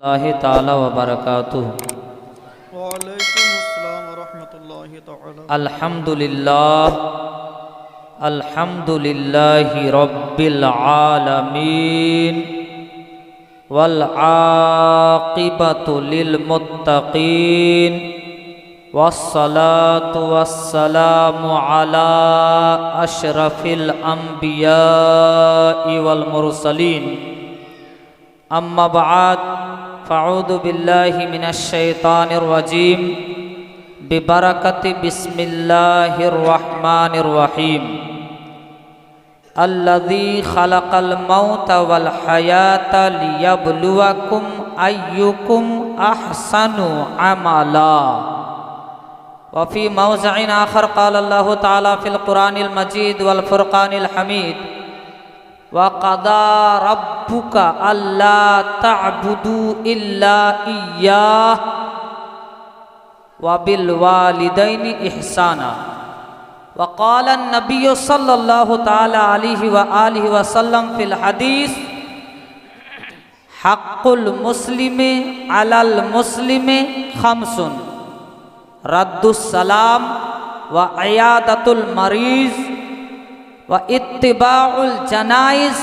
ताला व बरकातुहू। वालेकुम अस्सलाम व रहमतुल्लाहि तआला। अल्हम्दुलिल्लाह अल्हम्दुलिल्लाहि रब्बिल आलमीन वल आक़िबतु लिल मुत्तक़ीन वस्सलातु वस्सलामु अला अशरफिल अंबियाइ वल मुरसलीन। अम्मा बअद फ़अऊज़ु बिल्लाहि मिनश शैतानिर रजीम बिबरकति बिस्मिल्लाहिर रहमानिर रहीम। अल्लज़ी खलक़ल मौत वल हयाता लियब्लुवकुम अय्युकुम अहसनु अमला। वफ़ी मौज़िइन आख़र क़ाल अल्लाहु तआला फ़िल क़ुरानिल मजीद वल फ़ुरक़ानिल हमीद वक़ज़ा रब्बुका अल्ला तअबुदू इल्ला इय्याह वबिल वालिदैनि इहसाना। वक़ाल नबिय्यु सल्लल्लाहु तआला अलैहि व आलिहि वसल्लम फ़िल हदीस हक़्क़ुल मुस्लिमि अलल मुस्लिमि खम्सुन रद्दुस सलाम व इयादतुल मरीज़ व इत्तिबाउल जनाइज़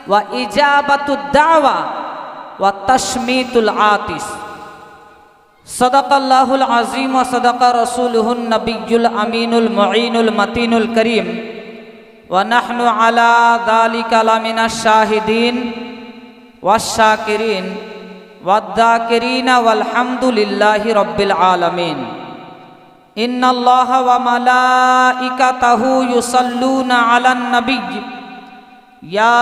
व इजाबतुद दावा व तशमीतुल आतिश। सदक़ल्लाहुल अज़ीम व सदक़ रसूलुहुन नबियुल अमीनुल मुईनुल मतीनुल करीम व नहनु अला ज़ालिका लमिनश शाहिदीन वश्शाकिरीन वद्दाकिरीन वल्हम्दुलिल्लाहि रब्बिल आलमीन। इन्नल्लाह व मलाइकतहु युसल्लूना अलन नबिय्य या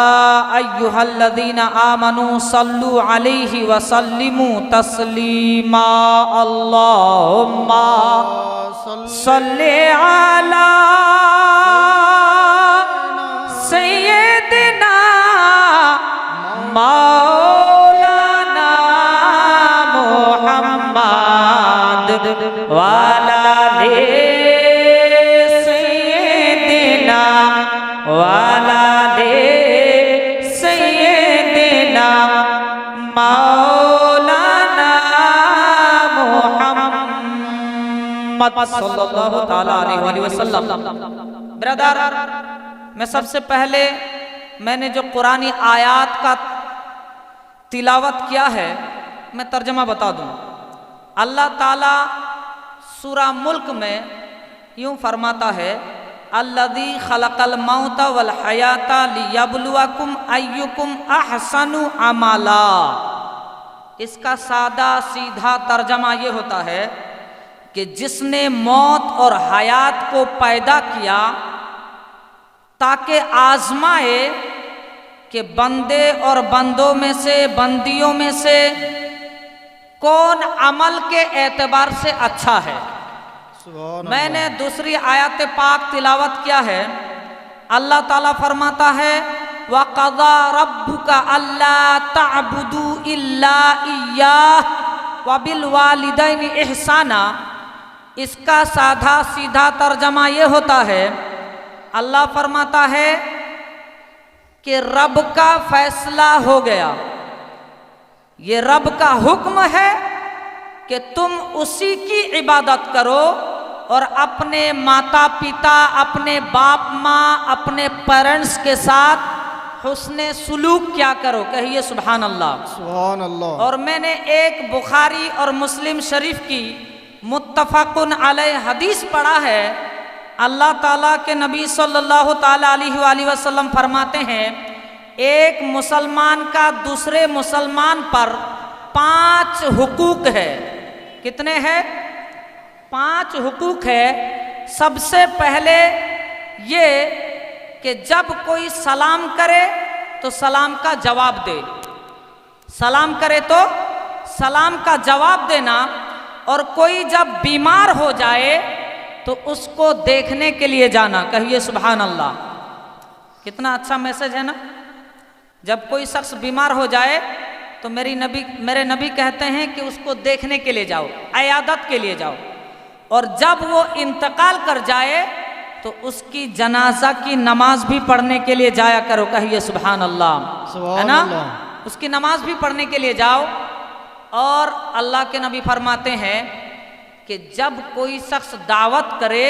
अय्युहल्लज़ीना आमनू सल्लु अलैहि व सल्लिमू तस्लीमा। अल्लाहुम्मा सल्लि अला सय्यिदिना मौलाना मुहम्मद व अला सय्यिदिना व अला सय्यिदिना मौलाना मुहम्मद सल्लल्लाहु तआला अलैहि वसल्लम। ब्रदर, मैं सबसे पहले मैंने जो कुरानी आयात का तिलावत किया है मैं तर्जमा बता दूं। अल्लाह ताला सूरा मुल्क में यूं फरमाता है अल्लज़ी खलक़ल मौत वल हयाता लियब्लुवकुम अय्युकुम अहसनु अमला। इसका सादा सीधा तर्जमा ये होता है कि जिसने मौत और हयात को पैदा किया ताकि आजमाए कि बंदे और बंदों में से बंदियों में से कौन अमल के एतबार से अच्छा है। मैंने दूसरी आयत पाक तिलावत किया है। अल्लाह ताला फरमाता है वक़ज़ा रब्बुका अल्ला तअबुदू इल्ला इय्याह वबिल वालिदैनि इहसाना। इसका साधा सीधा तर्जमा ये होता है अल्लाह फरमाता है कि रब का फैसला हो गया, ये रब का हुक्म है कि तुम उसी की इबादत करो और अपने माता पिता, अपने बाप माँ, अपने पेरेंट्स के साथ हुस्ने सुलूक क्या करो। कहिए सुभान अल्लाह। सुभान अल्लाह। और मैंने एक बुखारी और मुस्लिम शरीफ की मुत्तफ़क़ुन अलैह हदीस पढ़ा है। अल्लाह ताला के नबी सल्लल्लाहु ताला अलैहि वसल्लम फरमाते हैं एक मुसलमान का दूसरे मुसलमान पर 5 हुकूक है। कितने हैं? 5 हुकूक है। सबसे पहले ये कि जब कोई सलाम करे तो सलाम का जवाब दे, सलाम करे तो सलाम का जवाब देना। और कोई जब बीमार हो जाए तो उसको देखने के लिए जाना। कहिए सुभान अल्लाह। कितना अच्छा मैसेज है ना। जब कोई शख्स बीमार हो जाए तो मेरे नबी कहते हैं कि उसको देखने के लिए जाओ, इयादत के लिए जाओ। और जब वो इंतकाल कर जाए तो उसकी जनाजा की नमाज भी पढ़ने के लिए जाया करो। कहिए सुभान अल्लाह, है ना। उसकी नमाज भी पढ़ने के लिए जाओ। और अल्लाह के नबी फरमाते हैं कि जब कोई शख्स दावत करे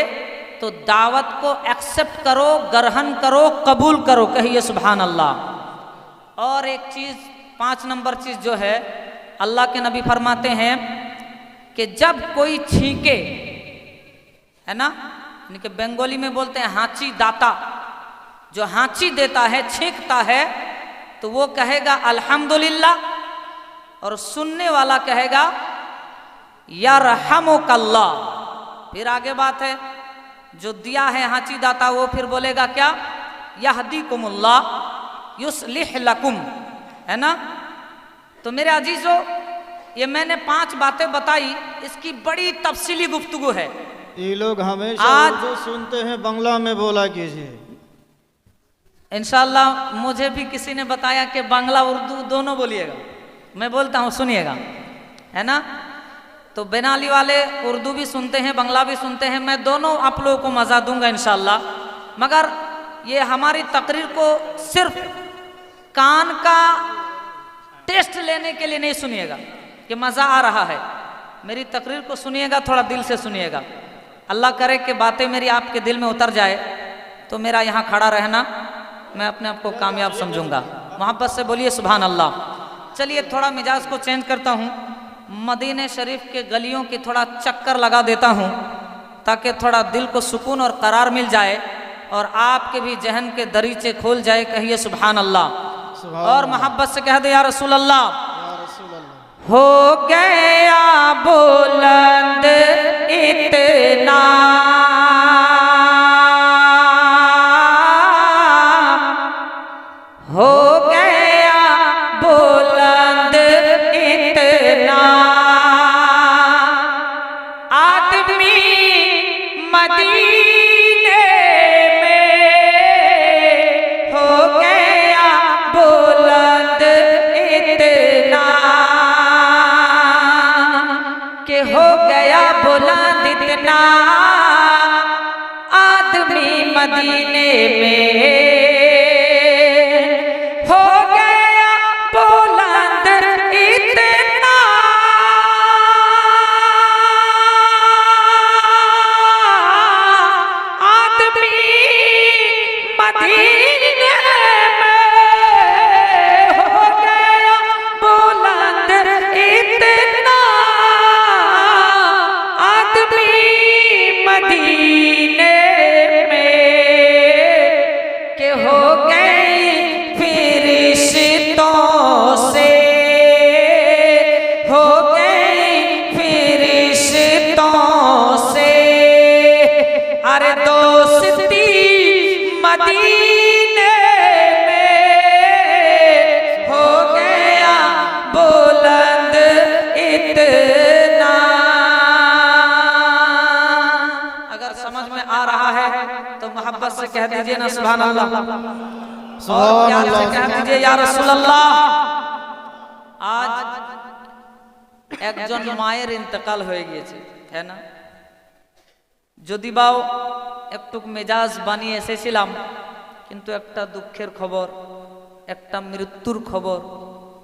तो दावत को एक्सेप्ट करो, ग्रहण करो, कबूल करो, कहिए सुभान अल्लाह। और एक चीज़, 5 नंबर चीज़ जो है, अल्लाह के नबी फरमाते हैं कि जब कोई छींके, है ना, यानी कि बंगाली में बोलते हैं हाँची दाता, जो हाँची देता है, छींकता है, तो वो कहेगा अल्हम्दुलिल्लाह, और सुनने वाला कहेगा यरहमुकल्लाह। फिर आगे बात है, जो दिया है हाँची दाता वो फिर बोलेगा क्या, यहदीकुमुल्लाह युस्लिह लकुम, है ना। तो मेरे अजीजों, ये मैंने 5 बातें बताई, इसकी बड़ी तफसीली गुफ्तगू है। ये लोग हमेशा उर्दू सुनते हैं, बांग्ला में बोला कीजिए। इंशाल्लाह मुझे भी किसी ने बताया कि बांग्ला उर्दू दोनों बोलिएगा, मैं बोलता हूँ सुनिएगा, है ना। तो बेनाली वाले उर्दू भी सुनते हैं, बांग्ला भी सुनते हैं, मैं दोनों आप लोगों को मज़ा दूंगा इंशाल्लाह। मगर ये हमारी तकरीर को सिर्फ कान का टेस्ट लेने के लिए नहीं सुनिएगा कि मज़ा आ रहा है, मेरी तकरीर को सुनिएगा, थोड़ा दिल से सुनिएगा। अल्लाह करे कि बातें मेरी आपके दिल में उतर जाए तो मेरा यहाँ खड़ा रहना, मैं अपने आप को कामयाब समझूंगा। मोहब्बत से बोलिए सुभान अल्लाह। चलिए थोड़ा मिजाज को चेंज करता हूँ, मदीने शरीफ के गलियों की थोड़ा चक्कर लगा देता हूँ ताकि थोड़ा दिल को सुकून और करार मिल जाए और आपके भी जहन के दरीचे खोल जाए, कहिए सुभान अल्लाह। और मोहब्बत से कह दे या रसूल अल्लाह। हो गया बुलंद इतना, हो गया बुलंद इतना, आदमी मदीने में हो गया बुलंद इतना, कि हो गया बुलंद इतना, आदमी मदीने में हो गया बुलंद इतना, आदमी मदीने में हो गया बुलंद इतना, आदमी मदीने में के हो गई फिरिश्तों से, हो गई फिरिश्तों से, अरे दोस्ती मदीने में हो गया बुलंद इतना। अगर समझ में आ रहा है तो मोहब्बत से कह दीजिए ना सुभान अल्लाह, और प्यार से कह दीजिए या रसूल अल्लाह। आज একজন মায়ের ইন্তেকাল হয়ে গিয়েছে, হ্যাঁ না। যদি বাও একটু মেজাজ বানিয়ে এসেছিলাম, কিন্তু একটা দুঃখের খবর, একটা মৃত্যুর খবর,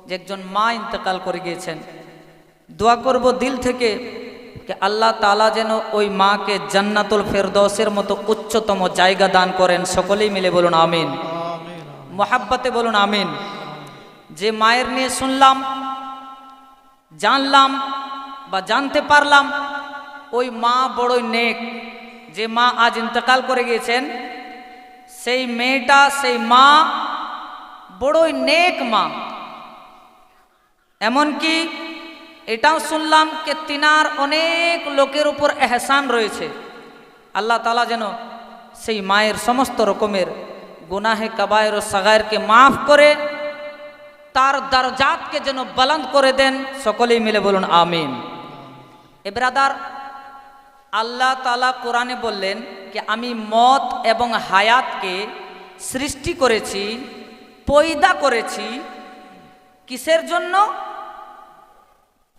যে একজন মা ইন্তেকাল করে গিয়েছেন। দোয়া করব দিল থেকে कि अल्लाह ताला जेनो ओई माँ के जन्नतुल फिरदौसेर मतो उच्चतम जायगा दान करें, सकलेई मिले बोलुन आमीन, मोहब्बते बोलुन आमीन। जे माয়ের নিয়ে শুনলাম, জানলাম বা জানতে পারলাম ওই মা বড়ই নেক, যে মা আজ ইন্তেকাল করে গিয়েছেন সেই মেয়েটা, সেই মা বড়ই নেক মা। এমনকি এটাও শুনলাম যে তিনার অনেক লোকের উপর এহসান রয়েছে। আল্লাহ তাআলা যেন সেই মায়ের সমস্ত রকমের গুনাহে কাবায়ের ও সাগায়েরকে মাফ করে তার দরজাতকে যেন বুলন্দ করে দেন, সকলেই মিলে বলুন আমিন। এ ব্রাদার, আল্লাহ তাআলা কোরআনে বললেন যে আমি মত এবং হায়াতকে সৃষ্টি করেছি, পয়দা করেছি কিসের জন্য?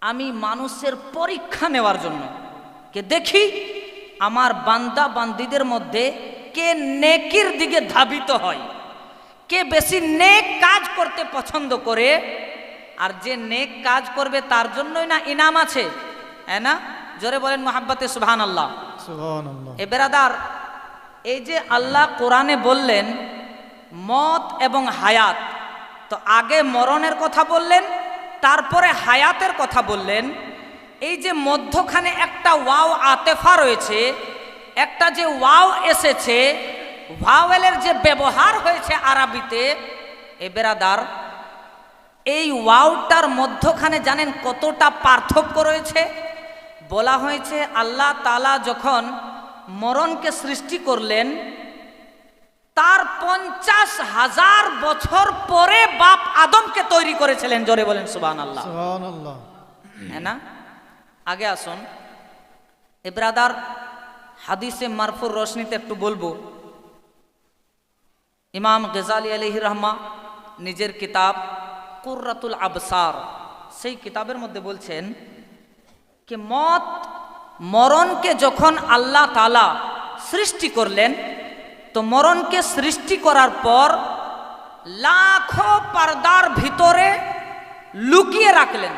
আমি মানুষের পরীক্ষা নেওয়ার জন্য, কে দেখি আমার বান্দা বান্দীদের মধ্যে কে নেকির দিকে ধাবিত হয়, কে বেশি নেক কাজ করতে পছন্দ করে, আর যে নেক কাজ করবে তার জন্যই না ইনাম আছে, হ্যাঁ না? জোরে বলেন মোহাব্বতে সুবহানাল্লাহ। সুবহানাল্লাহ। এ বেরাদার, এই যে আল্লাহ কোরআনে বললেন মত এবং হায়াত, তো আগে মরণের কথা বললেন, তারপরে হায়াতের কথা বললেন। এই যে মধ্যখানে একটা ওয়াও আতেফা রয়েছে, একটা যে ওয়াও এসেছে, ভাওয়েলের যে ব্যবহার হয়েছে আরবিতে, এ বেরাদার, এই ওয়াওটার মধ্যখানে জানেন কতটা পার্থক্য রয়েছে? বলা হয়েছে আল্লাহ তাআলা যখন মরণকে সৃষ্টি করলেন, তার 50,000 বছর পরে বাপ আদমকে তৈরি করেছিলেন। জোরে বলেন সুবহানাল্লাহ। সুবহানাল্লাহ। হ্যাঁ না? আগে আসুন, এ ব্রাদার, হাদিসে মারফুর রোশনীতে একটু বলবো। ইমাম গজালি আলাইহি রহমা নিজের কিতাব কুররাতুল আবসার, সেই কিতাবের মধ্যে বলছেন कि মরণ के যখন আল্লাহ তাআলা সৃষ্টি করলেন, তো মরণকে সৃষ্টি করার পর লাখো পর্দার ভিতরে লুকিয়ে রাখলেন,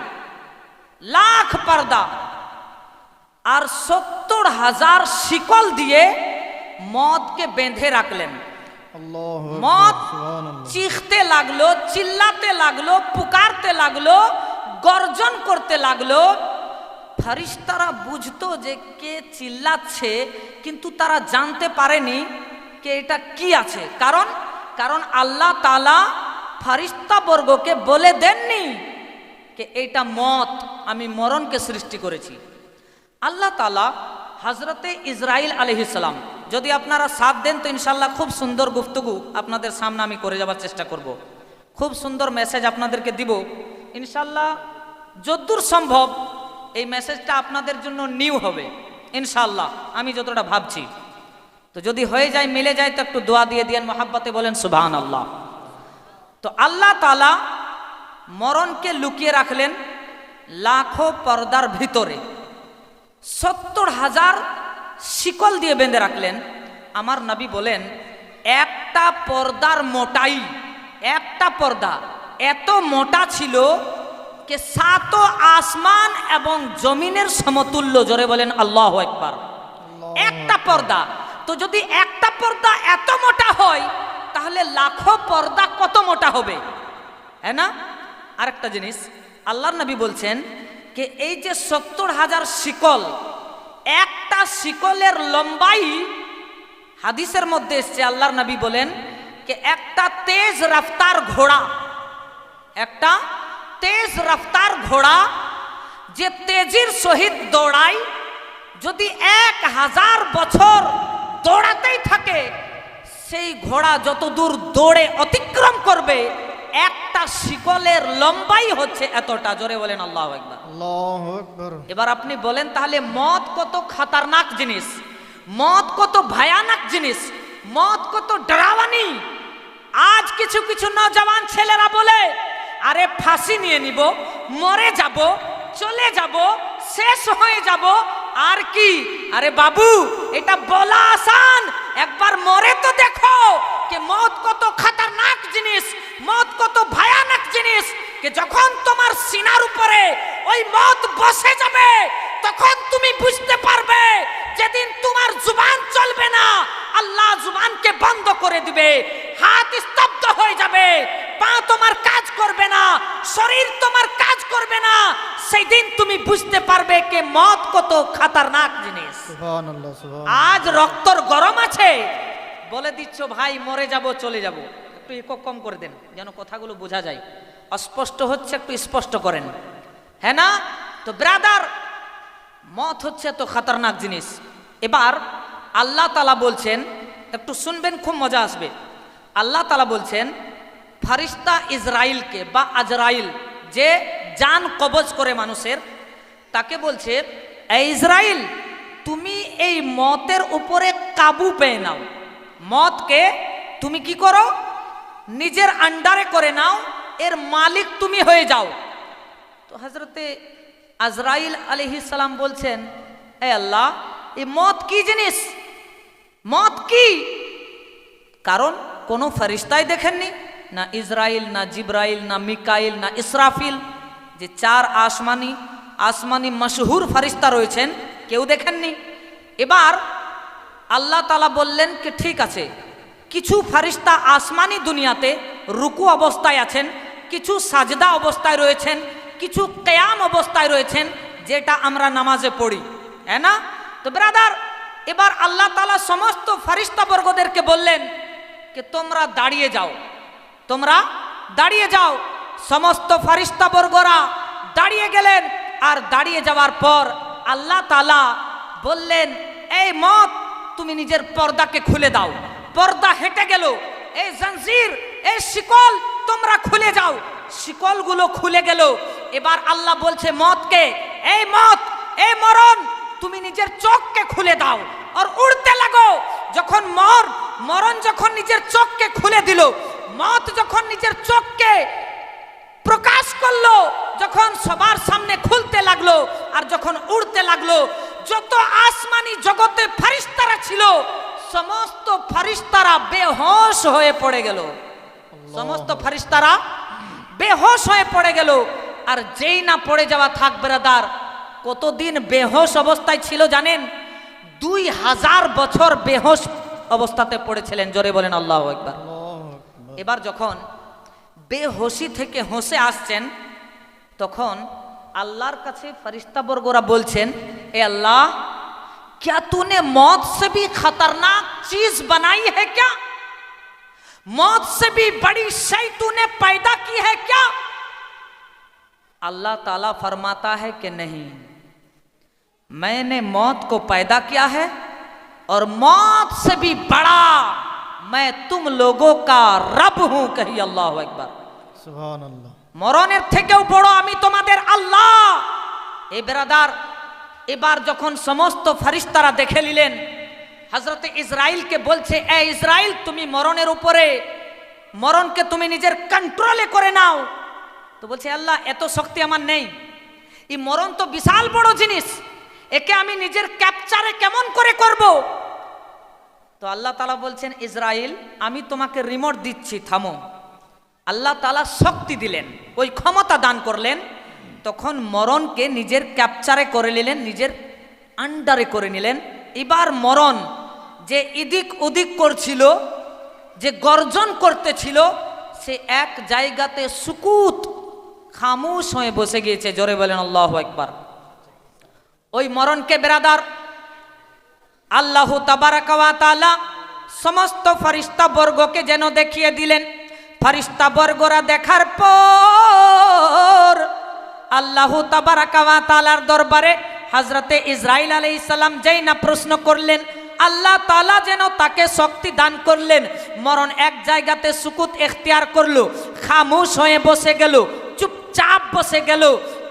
লাখ পর্দা, আর 70,000 শিকল দিয়ে মদকে বেঁধে রাখলেন। আল্লাহু আকবার। মদ সুবহানাল্লাহ। চিখতে লাগলো, চিল্লাতে লাগলো, পুকারতে লাগলো, গর্জন করতে লাগলো। ফেরেশতারা বুঝতো যে কে চিল্লাচ্ছে, কিন্তু তারা জানতে পারেনি যে এটা কি আছে। কারণ আল্লাহ তাআলা ফেরেশতা বর্গকে বলে দেননি যে এটা মত, আমি মরণকে সৃষ্টি করেছি। আল্লাহ তাআলা হযরতে ইসরাইল আলাইহিস সালাম, যদি আপনারা সাথ দেন তো ইনশাআল্লাহ খুব সুন্দর গুফতগু আপনাদের সামনে আমি করে যাওয়ার চেষ্টা করব। খুব সুন্দর মেসেজ আপনাদেরকে দিব ইনশাআল্লাহ। যতদূর সম্ভব এই মেসেজটা আপনাদের জন্য নিউ হবে ইনশাআল্লাহ, আমি যতটা ভাবছি। তো যদি হয়ে যায়, মিলে যায়, তো একটু দোয়া দিয়ে দিয়েন, মহাব্বতে বলেন সুবহানাল্লাহ। তো আল্লাহ তাআলা মরণকে লুকিয়ে রাখলেন লাখো পর্দার ভিতরে, 70,000 শিকল দিয়ে বেঁধে রাখলেন। আমার নবী বলেন একটা পর্দার মোটাই, একটা পর্দা এত মোটা ছিল যে 7 আসমান এবং জমিনের সমতুল্য। জোরে বলেন আল্লাহু আকবার। একটা পর্দা, তো যদি একটা পর্দা এত মোটা হয়, তাহলে লাখো পর্দা কত মোটা হবে, হ্যাঁ না? আরেকটা জিনিস আল্লাহর নবী বলছেন যে এই যে 70,000 শিকল, একটা শিকলের লম্বাই, হাদিসের মধ্যে এসছে আল্লাহর নবী বলেন যে একটা তেজ রফতার ঘোড়া, একটা তেজ রফতার ঘোড়া যে তেজির সহিত দৌড়ায়, যদি 1000 বছর দৌড়াতেই থাকে, সেই ঘোড়া যত দূর দৌড়ে অতিক্রম করবে, একটা শিকলের লম্বাই হচ্ছে এতটা। জোরে বলেন আল্লাহু আকবার। আল্লাহু আকবার। এবার আপনি বলেন তাহলে মদ কত খতরনাক জিনিস, মদ কত ভয়ানক জিনিস, মদ কত ডরাওয়ানি। আজ কিছু কিছু নওজওয়ান ছেলেরা বলে আরে ফাঁসি নিয়ে নিব, মরে যাব, চলে যাব, শেষ হয়ে যাব, আর কি। আরে বাবু, এটা বলা আসান, একবার মরে তো দেখো যে মদ কত খতরনাক জিনিস, মদ কত ভয়ানক জিনিস। যে যখন তোমার সিনার উপরে ওই মদ বসে যাবে, তখন তুমি বুঝতে পারবে যেদিন তোমার জুবান চলবে না, আল্লাহ জুবানকে বন্ধ করে দিবে, হাত স্তব্ধ হয়ে যাবে, পা তোমার কাজ করবে না, শরীর তোমার কাজ করবে না। সেই দিন তুমি বুঝতে পারবে যে মদ কত খতরনাক জিনিস। সুবহানাল্লাহ। সুবহানাল্লাহ। আজ রক্তর গরম আছে, বলে দিচ্ছ ভাই মরে যাব, চলে যাব। একটু ইকো কম করে দেন যেন কথাগুলো বোঝা যায়। অস্পষ্ট হচ্ছে, একটু স্পষ্ট করেন, হ্যাঁ না? তো ব্রাদার, মত হচ্ছে তো খতরনাক জিনিস। এবার আল্লাহ তাআলা বলছেন, একটু শুনবেন, খুব মজা আসবে। আল্লাহ তাআলা বলছেন ফেরেশতা ইসরাইলকে বা আজরাইল, যে জান কবজ করে মানুষের, তাকে বলছে এই ইসরাইল, তুমি এই মতের উপরে কাবু পেয়ে নাও, মতকে তুমি কি করো, নিজের আন্ডারে করে নাও, এর মালিক তুমি হয়ে যাও। তো হযরতে আজরাইল আলাইহিস সালাম বলছেন, হে আল্লাহ, এই মত কি জিনিস, মত কি? কারণ কোনো ফেরেশতাই দেখেননি, না ইসরাইল, না জিব্রাইল, না মিকাইল, না ইসরাফিল, যে চার আসমানি মশহুর ফারিস্তা রয়েছেন, কেউ দেখেননি। এবার আল্লাহ তাআলা বললেন কি ঠিক আছে, কিছু ফারিস্তা আসমানি দুনিয়াতে রুকু অবস্থায় আছেন, কিছু সাজদা অবস্থায় রয়েছেন, কিছু কিয়াম অবস্থায় রয়েছেন, যেটা আমরা নামাজে পড়ি, হ্যাঁ না? তো ব্রাদার, এবার আল্লাহ তাআলা সমস্ত ফারিস্তা বর্গদেরকে বললেন যে তোমরা দাঁড়িয়ে যাও, তোমরা দাঁড়িয়ে যাও। সমস্ত ফারিস্তা বর্গরা দাঁড়িয়ে গেলেন। আর দাঁড়িয়ে যাওয়ার পর আল্লাহ তাআলা বললেন, এই মত, তুমি নিজের পর্দাকে খুলে দাও। পর্দা হেঁটে গেল। এই জঞ্জির, এই শিকল তোমরা খুলে যাও। শিকলগুলো খুলে গেল। এবার আল্লাহ বলছে মতকে, এই মত, এই মরণ, তুমি নিজের চোখকে খুলে দাও আর উড়তে লাগো। যখন মরণ যখন নিজের চোখকে খুলে দিল, মত যখন নিজের চোখকে প্রকাশ করলো, যখন সবার সামনে খুলতে লাগলো আর যখন উড়তে লাগলো, যত আসমানি জগতে ফারিস্তারা ছিল সমস্ত ফারিস্তারা বেহোশ হয়ে পড়ে গেল। সমস্ত ফারিস্তারা বেহোশ হয়ে পড়ে গেল। আর যেই না পড়ে যাওয়া থাক ব্রাদার, কতদিন বেহোশ অবস্থায় ছিল জানেন? 2000 বছর বেহোশ অবস্থাতে পড়েছিলেন। জোরে বলেন আল্লাহু আকবার। এবার যখন বেহোশি থেকে হোশে আসছেন, তখন আল্লাহর কাছে ফরিস্তাবর্গরা বলছেন, এ আল্লাহ, क्या तूने मौत से भी खतरनाक चीज बनाई है क्या? मौत से भी बड़ी शय तूने पैदा की है क्या? अल्लाह ताला फरमाता है कि नहीं, मैंने मौत को पैदा किया है और मौत से भी बड़ा मैं तुम लोगों का रब हूं। कही अल्लाहु अकबर। सुभान अल्लाह। মরণের থেকেও বড় আমি তোমাদের আল্লাহ। এই ব্রাদার, এবার যখন সমস্ত ফারিস্তারা দেখে নিলেন, হযরত ইসরাইলকে বলছে, এ ইসরাইল, তুমি মরণের উপরে, মরণকে তুমি নিজের কন্ট্রোলে করে নাও। তো বলছে, আল্লাহ, এত শক্তি আমার নেই। এই মরণ তো বিশাল বড় জিনিস, একে আমি নিজের ক্যাপচারে কেমন করে করব? তো আল্লাহ তাআলা বলছেন, ইসরাইল, আমি তোমাকে রিমোট দিচ্ছি, থামো। আল্লাহ তাআলা শক্তি দিলেন, ওই ক্ষমতা দান করলেন। তখন মরণকে নিজের ক্যাপচারে করে নিলেন, নিজের আন্ডারে করে নিলেন। এবার মরণ যে এদিক ওদিক করছিল, যে গর্জন করতেছিল, সে এক জায়গাতে সুকুত, খামোশ হয়ে বসে গিয়েছে। জোরে বলেন আল্লাহু আকবার। ওই মরণকে ব্রাদার আল্লাহ তাবারাকা ওয়া তাআলা সমস্ত ফেরেশতা বর্গকে যেন দেখিয়ে দিলেন। ফেরেশতা বর্গরা দেখার পর আল্লাহ তাবারাকা ওয়া তাআলার দরবারে হযরতে ইসরাইল আলাইহিস সালাম যেই না প্রশ্ন করলেন, আল্লাহ তাআলা যেন তাকে শক্তি দান করলেন। মরণ এক জায়গাতে সুকুত এখতিয়ার করলো, খামোশ হয়ে বসে গেল, চুপচাপ বসে গেল।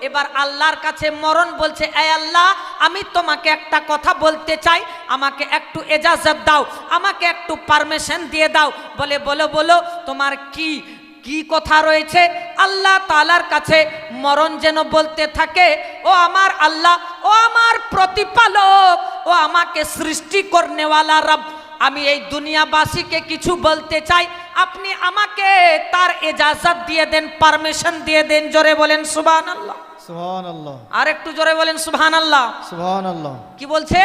এবার আল্লাহর কাছে মরণ বলছে, এ আল্লাহ, আমি তোমাকে একটা কথা বলতে চাই, আমাকে একটু ইজাজত দাও, আমাকে একটু পারমিশন দিয়ে দাও। বলে, বলো বলো, তোমার কি কথা রয়েছে? আল্লাহ তাআলার কাছে মরণ যেন বলতে থাকে, ও আমার আল্লাহ, ও আমার প্রতিপালক, ও আমাকে সৃষ্টি করনেওয়ালা রব, আমি এই দুনিয়াবাসীকে কিছু বলতে চাই, আপনি আমাকে তার ইজাজত দিয়ে দেন, পারমিশন দিয়ে দেন। জোরে বলেন সুবহানাল্লাহ। সুবহানাল্লাহ। আর একটু জোরে বলেন সুবহানাল্লাহ। সুবহানাল্লাহ। কি বলছে?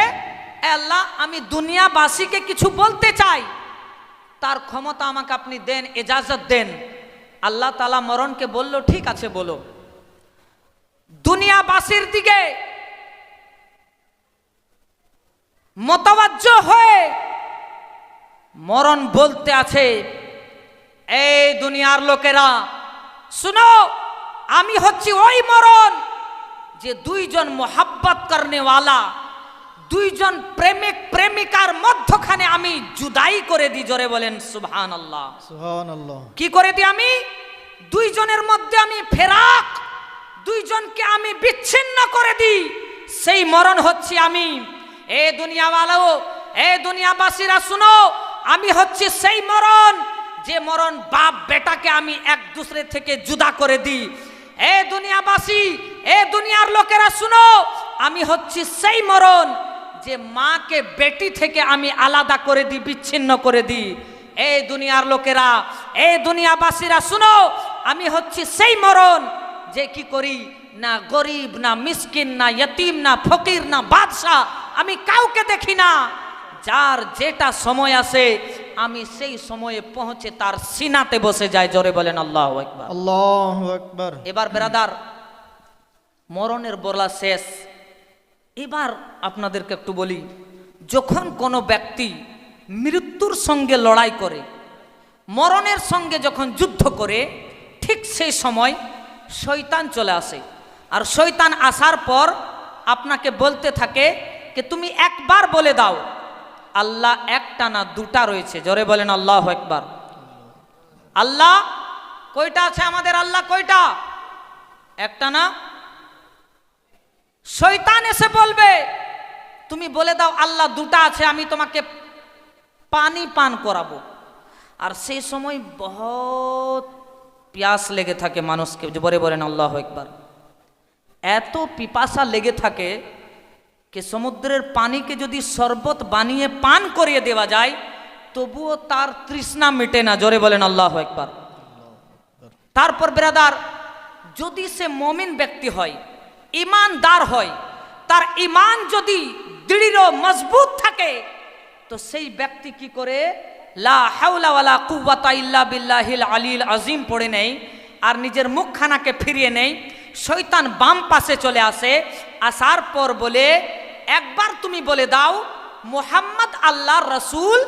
এ আল্লাহ, আমি দুনিয়াবাসীকে কিছু বলতে চাই, তার ক্ষমতা আমাকে আপনি দেন, ইজাজত দেন। আল্লাহ তাআলা মরণকে বলল, ঠিক আছে, বলো। দুনিয়াবাসীর দিকে মোতাবাজ্জহ হয়ে মরণ বলতে আছে, এই দুনিয়ার লোকেরা শুনো, আমি হচ্ছি ওই মরণ যে দুইজন মোহাব্বত করনেওয়ালা, দুইজন প্রেমিক প্রেমিকার মধ্যখানে আমি জুদাই করে দিই। জোরে বলেন সুবহানাল্লাহ। সুবহানাল্লাহ। কি করে দিই? আমি দুইজনের মধ্যে আমি ফেরাক, দুইজনকে আমি বিচ্ছিন্ন করে দিই। সেই মরণ হচ্ছে আমি। এ দুনিয়াওয়ালাও, এ দুনিয়াবাসীরা শুনো, আমি হচ্ছি সেই মরণ যে মরণ বাপ বেটাকে আমি এক দুসরে থেকে জুদা করে দিই। এ দুনিয়াবাসী, এ দুনিয়ার লোকেরা শুনো, আমি হচ্ছি সেই মরণ যে মাকে বেটি থেকে আমি আলাদা করে দিই, বিচ্ছিন্ন করে দিই। এই দুনিয়ার লোকেরা, এই দুনিয়াবাসীরা শুনো, আমি হচ্ছি সেই মরণ যে কি করি, না গরিব, না মিসকিন, না ইয়তিম, না ফকির, না বাদশাহ, আমি কাউকে দেখি না। যার যেটা সময় আসে আমি সেই সময়ে পৌঁছে তার সিনাতে বসে যাই। জোরে বলেন আল্লাহু আকবার। আল্লাহু আকবার। এবার ব্রাদার, মরণের বলা শেষ। এবার আপনাদেরকে একটু বলি, যখন কোনো ব্যক্তি মৃত্যুর সঙ্গে লড়াই করে, মরণের সঙ্গে যখন যুদ্ধ করে, ঠিক সেই সময় শয়তান চলে আসে। আর শয়তান আসার পর আপনাকে বলতে থাকে যে তুমি একবার বলে দাও আল্লাহ একটা না দুটা রয়েছে। জোরে বলেন আল্লাহু আকবার। আল্লাহ কয়টা আছে? আমাদের আল্লাহ কয়টা? একটা না। শয়তান এসে বলবে তুমি বলে দাও আল্লাহ দুটা আছে, আমি তোমাকে পানি পান করাবো। আর সেই সময় বহুত পিয়াস লেগে থাকে মানুষকে। জোরে বলেন আল্লাহু আকবার। এত পিপাসা লেগে থাকে যে সমুদ্রের পানিকে যদি শরবত বানিয়ে পান করিয়ে দেওয়া যায় তবুও তার তৃষ্ণা মেটে না। জোরে বলেন আল্লাহু আকবার। তারপর ব্রাদার, যদি সে মুমিন ব্যক্তি হয়, ঈমানদার হয়, তার ঈমান যদি দৃঢ় মজবুত থাকে, তো সেই ব্যক্তি কি করে লা হাওলা ওয়ালা কুওয়াতা ইল্লা বিল্লাহিল আলিল আজিম পড়ে নেই, আর নিজের মুখখানাকে ফিরিয়ে নেই। শয়তান বাম পাশে চলে আসে, আসার পর বলে একবার তুমি বলে দাও মুহাম্মদ আল্লাহর রাসূল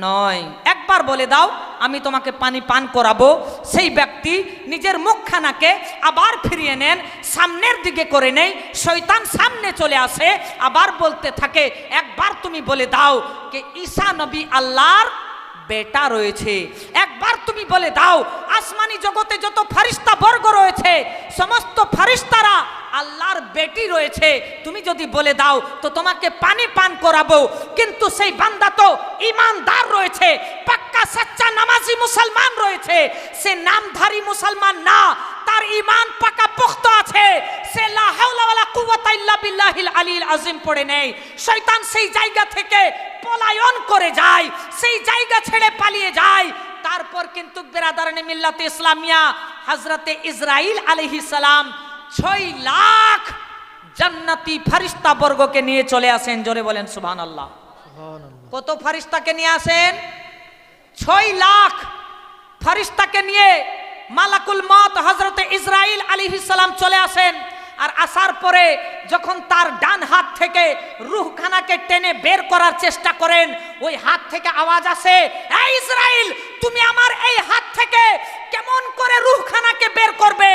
নয়, একবার বলে দাও আমি তোমাকে পানি পান করাবো। সেই ব্যক্তি নিজের মুখখানাকে আবার ফিরিয়ে নেন, সামনের দিকে করে নেই। শয়তান সামনে চলে আসে, আবার বলতে থাকে একবার তুমি বলে দাও যে ঈসা নবী আল্লাহর বেটা রয়েছে, একবার তুমি বলে দাও আসমানি জগতে যত ফারিস্তা বর্গ রয়েছে সমস্ত ফারিস্তারা আল্লাহর বেটি রয়েছে, তুমি যদি বলে দাও তো তোমাকে পানি পান করাবো। কিন্তু সেই বান্দা তো ঈমানদার রয়েছে, পাক্কা সচ্চা নামাজি মুসলমান রয়েছে, সে নামধারী মুসলমান না, তার ঈমান পাকা পুখতা আছে, সে লা হাওলা ওয়ালা কুওয়াতা ইল্লা বিল্লাহিল আলিল আজিম পড়ে নেই। শয়তান সেই জায়গা থেকে পলায়ন করে যায়, সেই জায়গা ছেড়ে পালিয়ে যায়। তারপর কিন্তু বিরাদারানে মিল্লাতে ইসলামিয়া হযরতে ইসরাইল আলাইহিস সালাম 6 লাখ জান্নাতি ফারিস্তা বর্গকে নিয়ে চলে আসেন। জোরে বলেন সুবহানাল্লাহ। কত ফারিস্তাকে নিয়ে আসেন? 6 লাখ ফারিস্তাকে নিয়ে মালাকুল মউত হযরতে ইসরাইল আলাইহিস সালাম চলে আসেন। আর আসার পরে যখন তার ডান হাত থেকে রূহখানাকে টেনে বের করার চেষ্টা করেন, ওই হাত থেকে আওয়াজ আসে, এই ইসরাইল তুমি আমার এই হাত থেকে কেমন করে রূহখানাকে বের করবে?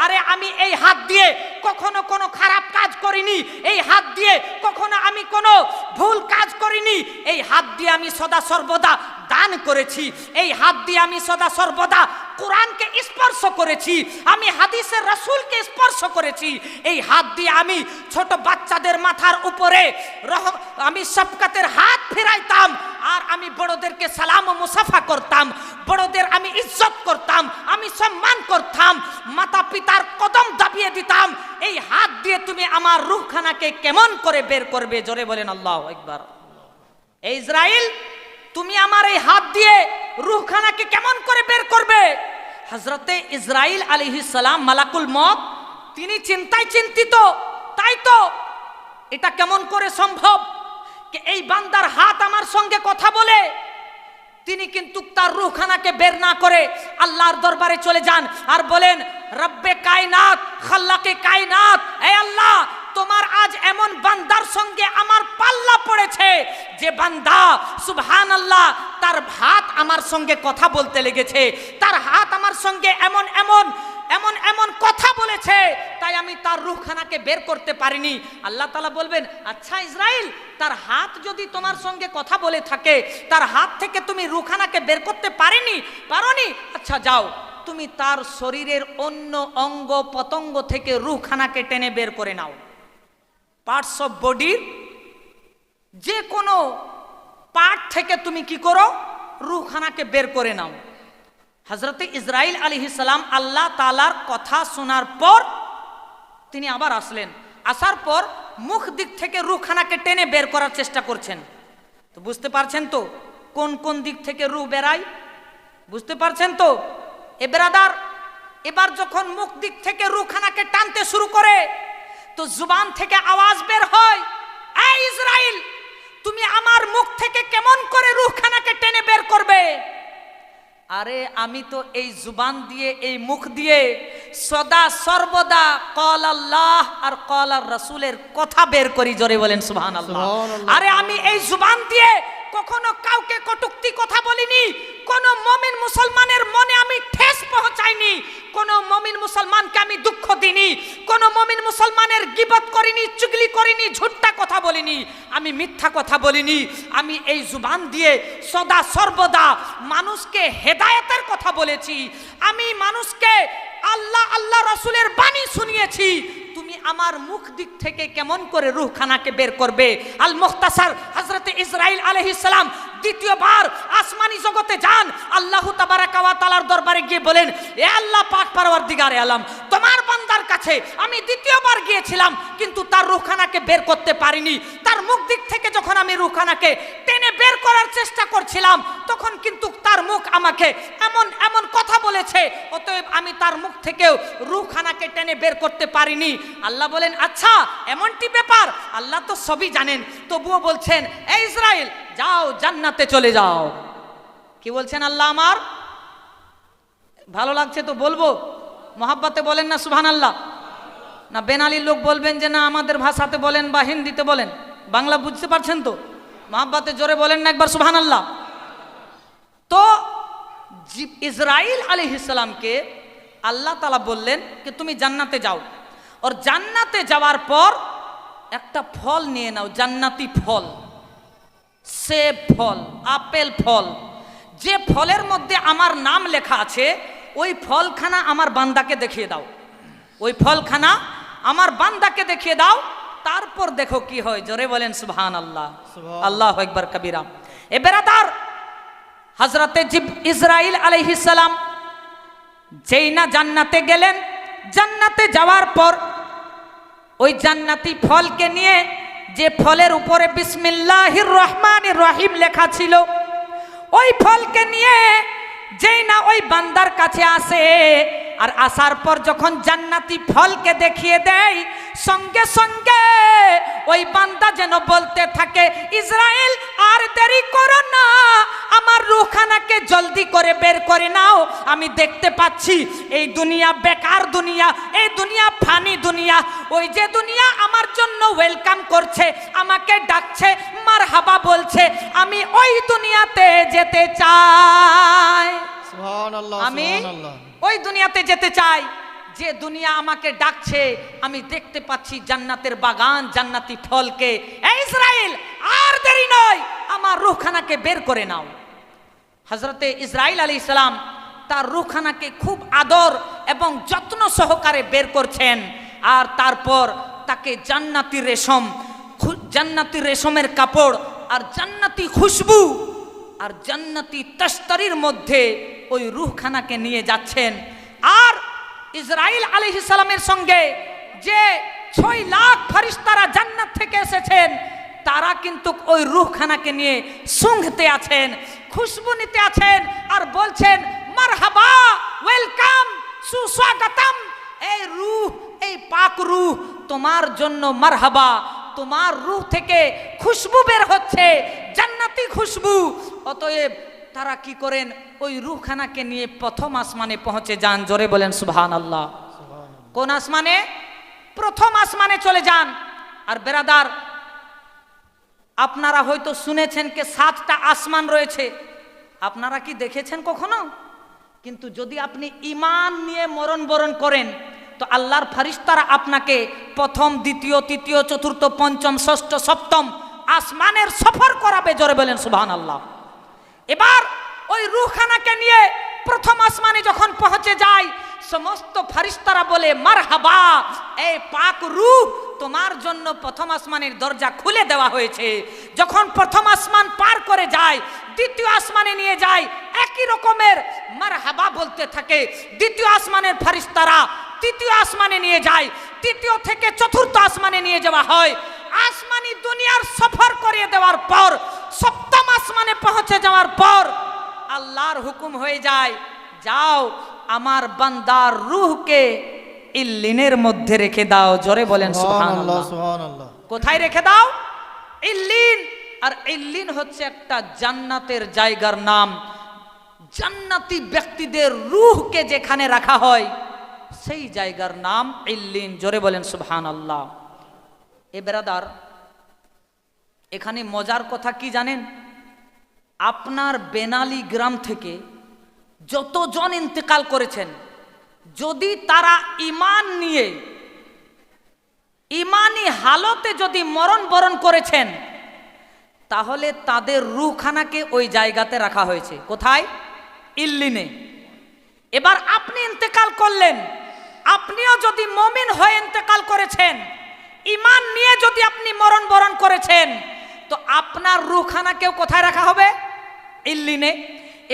আরে আমি এই হাত দিয়ে কখনো কোনো খারাপ কাজ করিনি, এই হাত দিয়ে কখনো আমি কোনো ভুল কাজ করিনি, এই হাত দিয়ে আমি সদা সর্বদা দান করেছি, এই হাত দিয়ে আমি সদা সর্বদা কোরআনকে স্পর্শ করেছি, আমি হাদিসের রাসূলকে স্পর্শ করেছি, এই হাত দিয়ে আমি ছোট বাচ্চাদের মাথার উপরে আমি শফকাতের হাত ফেরাইতাম, আর আমি বড়দেরকে সালাম ও মুসাফা করতাম, বড়দের আমি ইজ্জত করতাম, আমি সম্মান করতাম, মাতা পিতার কদম দাবিয়ে দিতাম। এই হাত দিয়ে তুমি আমার রূহখানাকে কেমন করে বের করবে? জোরে বলেন আল্লাহু আকবার। এই ইসরাইল তুমি আমার এই হাত দিয়ে রূহখানাকে কেমন করে বের করবে? হযরতে ইসরাইল আলাইহিস সালাম মালাকুল মউত তিনি চিন্তায় চিন্তিত, তাই তো এটা কেমন করে সম্ভব যে এই বান্দার হাত আমার সঙ্গে কথা বলে? তিনি কিন্তু তার রূহখানাকে বের না করে আল্লাহর দরবারে চলে যান আর বলেন, রব্বে কায়নাত খাল্লাকে কায়নাত, হে আল্লাহ তোমার আজ এমন বান্দার সঙ্গে আমার পাল্লা পড়েছে যে বান্দা সুবহানাল্লাহ তার হাত আমার সঙ্গে কথা বলতে লেগেছে, তার হাত আমার সঙ্গে এমন এমন এমন এমন কথা বলেছে, তাই আমি তার রূহখানাকে বের করতে পারিনি। আল্লাহ তাআলা বলবেন, আচ্ছা ইসরাইল তার হাত যদি তোমার সঙ্গে কথা বলে থাকে, তার হাত থেকে তুমি রূহখানাকে বের করতে পারোনি, আচ্ছা যাও তুমি তার শরীরের অন্য অঙ্গ পতঙ্গ থেকে রূহখানাকে টেনে বের করে নাও। পার্টস অফ বডির যে কোনো পার্ট থেকে তুমি কি করো? রূহখানাকে বের করে নাও। হযরতে ইসরাইল আলাইহিস সালাম আল্লাহ তাআলার কথা শোনার পর তিনি আবার আসলেন, আসার পর মুখ দিক থেকে রূহখানাকে টেনে বের করার চেষ্টা করছেন। তো বুঝতে পারছেন তো কোন কোন দিক থেকে রূহ বেরায়? বুঝতে পারছেন তো? এ ব্রাদার, এবার যখন মুখ দিক থেকে রুখানাকে টানতে শুরু করে তো জুবান থেকে আওয়াজ বের হয়, এই ইসরাইল, তুমি আমার মুখ থেকে কেমন করে রুখানাকে টেনে বের করবে? আরে আমি তো এই জুবান দিয়ে, এই মুখ দিয়ে সদা সর্বদা কল আল্লাহ আর কল আর রাসূলের কথা বের করি। জোরে বলেন সুবহানাল্লাহ। আরে আমি এই জুবান দিয়ে কখনো কাউকে কটূক্তি কথা বলিনি, কোন মুমিন মুসলমানের মনে আমি ঠেস পৌঁছাইনি, কোন মুমিন মুসলমানকে আমি দুঃখ দিইনি, কোন মুমিন মুসলমানের গীবত করিনি, চুগলি করিনি, ঝুট্টা কথা বলিনি, আমি মিথ্যা কথা বলিনি। আমি এই জুবান দিয়ে সদা সর্বদা মানুষকে হেদায়েতের কথা বলেছি, আমি মানুষকে আল্লাহ আল্লাহ রাসূলের বাণী শুনিয়েছি। তুমি আমার মুখ দিক থেকে কেমন করে রূহখানাকে বের করবে? আল মুখতাসার হযরত ইসরাইল আলাইহিস সালাম দ্বিতীয়বার আসমানি জগতে যান, আল্লাহ তাবারাকা ওয়া তাআলার দরবারে গিয়ে বলেন, এ আল্লাহ পাক পরওয়ারদিগারে আলম, তোমার বান্দার কাছে আমি দ্বিতীয়বার গিয়েছিলাম কিন্তু তার রূহখানাকে বের করতে পারিনি। তার মুখ দিক থেকে যখন আমি রূহখানাকে টেনে বের করার চেষ্টা করছিলাম তখন কিন্তু তার মুখ আমাকে এমন এমন কথা বলেছে, অতএব আমি তার মুখ থেকেও রূহখানাকে টেনে বের করতে পারিনি। আল্লাহ বলেন, আচ্ছা এমনটি ব্যাপার? আল্লাহ তো সবই জানেন, তবুও বলছেন, এই ইসরাইল যাও জান্নাতে চলে যাও। কি বলছেন আল্লাহ? আমার ভালো লাগছে তো বলবো, মহাব্বতে বলেন না সুবহানাল্লাহ। না বেনালির লোক বলবেন যে না আমাদের ভাষাতে বলেন বা হিন্দিতে বলেন, বাংলা বুঝতে পারছেন তো? মহাব্বতে জোরে বলেন না একবার সুবহানাল্লাহ। তো ইসরাইল আলাইহিস সালামকে আল্লাহ তাআলা বললেন যে তুমি জান্নাতে যাও, और জান্নাতে যাওয়ার পর একটা ফল নিয়ে নাও, জান্নাতি ফল, সেব ফল, আপেল ফল, যে ফলের মধ্যে আমার নাম লেখা আছে ওই ফলখানা আমার বান্দাকে দেখিয়ে দাও, ওই ফলখানা আমার বান্দাকে দেখিয়ে দাও, তারপর দেখো কি হয়। জোরে বলেন সুবহানাল্লাহ, আল্লাহু আকবার কবীরা। এ বেরাদার, হযরতে ইসরাইল আলাইহিস সালাম যেই না জান্নাতে গেলেন, জান্নাতে যাওয়ার পর ওই জান্নাতি ফলকে নিয়ে, যে ফলের উপরে বিসমিল্লাহির রহমানির রহিম লেখা ছিল, ওই ফলকে নিয়ে যেই না ওই বান্দার কাছে আসে, আর আসার পর যখন জান্নাতি ফলকে দেখিয়ে দেয়, সঙ্গে সঙ্গে ওই বান্দা যেন বলতে থাকে, ইসরাইল আর দেরি করো না, আমার রূহখানাকে জলদি করে বের করে নাও, আমি দেখতে পাচ্ছি এই দুনিয়া বেকার দুনিয়া, এই দুনিয়া ফানি দুনিয়া, ওই যে দুনিয়া আমার জন্য ওয়েলকাম করছে, আমাকে ডাকছে, মারহাবা বলছে, আমি ওই দুনিয়াতে যেতে চাই। সুবহানাল্লাহ, আমি সুবহানাল্লাহ। ওই দুনিয়াতে যেতে চাই যে দুনিয়া আমাকে ডাকছে, আমি দেখতে পাচ্ছি জান্নাতের বাগান, জান্নাতি ফলকে। এই ইসরাইল আর দেরি নয়, আমার রূহখানাকে বের করে নাও। হযরতে ইসরাইল আলাইহিস সালাম তার রূহখানাকে খুব আদর এবং যত্ন সহকারে বের করছেন, আর তারপর তাকে জান্নাতি রেশম, জান্নাতি রেশমের কাপড় আর জান্নাতি খুশবু আর জান্নাতি তশতরির মধ্যে ওই রূহখানাকে নিয়ে যাচ্ছেন। আর ইসরাইল আলাইহিস সালামের সঙ্গে যে 6 লাখ ফেরেশতারা জান্নাত থেকে এসেছেন, তারা কিন্তু ওই রূহখানাকে নিয়ে শুঁঘতে আছেন, খুশবু নিতে আছেন, আর বলছেন, মারহাবা, ওয়েলকাম, সুস্বাগতম, এই রূহ, এই পাক রূহ তোমার জন্য মারহাবা, তোমার রূহ থেকে খুশবু বের হচ্ছে, জান্নাতি খুশবু। অতএব তারা কি করেন, ওই রূহখানাকে নিয়ে প্রথম আসমানে পৌঁছে যান। জোরে বলেন সুবহানাল্লাহ। কোন আসমানে? প্রথম আসমানে চলে যান। আর বেরাদার, আপনারা হয়তো শুনেছেন যে 7টা আসমান রয়েছে, আপনারা কি দেখেছেন কখনো? কিন্তু যদি আপনি ঈমান নিয়ে মরণ বরণ করেন তো আল্লাহর ফেরেশতারা আপনাকে প্রথম, দ্বিতীয়, তৃতীয়, চতুর্থ, পঞ্চম, ষষ্ঠ, সপ্তম আসমানের সফর করাবে। জোরে বলেন সুবহানাল্লাহ। এবার ওই রূহখানাকে নিয়ে প্রথম আসমানে যখন পৌঁছে যায়, সমস্ত ফেরেশতারা বলে, মারহাবা, এই পাক রূহ তোমার জন্য প্রথম আসমানের দরজা খুলে দেওয়া হয়েছে। যখন প্রথম আসমান পার করে যায়, দ্বিতীয় আসমানে নিয়ে যায়, একই রকমের মারহাবা বলতে থাকে। দ্বিতীয় আসমানের ফেরেশতারা তৃতীয় আসমানে নিয়ে যায়, তৃতীয় থেকে চতুর্থ আসমানে নিয়ে যাওয়া হয়। আসমানি দুনিয়ার সফর করিয়ে দেওয়ার পর সপ্তম আসমানে পৌঁছে যাওয়ার পর আল্লাহর হুকুম হয়ে যায় যাও আমার বান্দার রূহকে ইল্লিনের মধ্যে রেখে দাও। জোরে বলেন সুবহানাল্লাহ। সুবহানাল্লাহ। কোথায় রেখে দাও? ইল্লিন। আর ইল্লিন হচ্ছে একটা জান্নাতের জায়গার নাম। জান্নাতি ব্যক্তিদের রূহকে যেখানে রাখা হয় সেই জায়গার নাম ইল্লিন। জোরে বলেন সুবহানাল্লাহ। এ ব্রাদার, এখানে মজার কথা কি জানেন? আপনার বেনালি গ্রাম থেকে যতজন ইন্তেকাল করেছেন, যদি তারা ঈমান নিয়ে ঈমানি হালতে যদি মরণ বরণ করেছেন, তাহলে তাদের রূহখানাকে ওই জায়গাতে রাখা হয়েছে। কোথায়? ইল্লিনে। এবার আপনি ইন্তেকাল করলেন, আপনিও যদি মুমিন হয়ে ইন্তেকাল করেছেন, ঈমান নিয়ে যদি আপনি মরণ বরণ করেছেন, তো আপনার রূহখানাকেও কোথায় রাখা হবে? ইল্লিনে।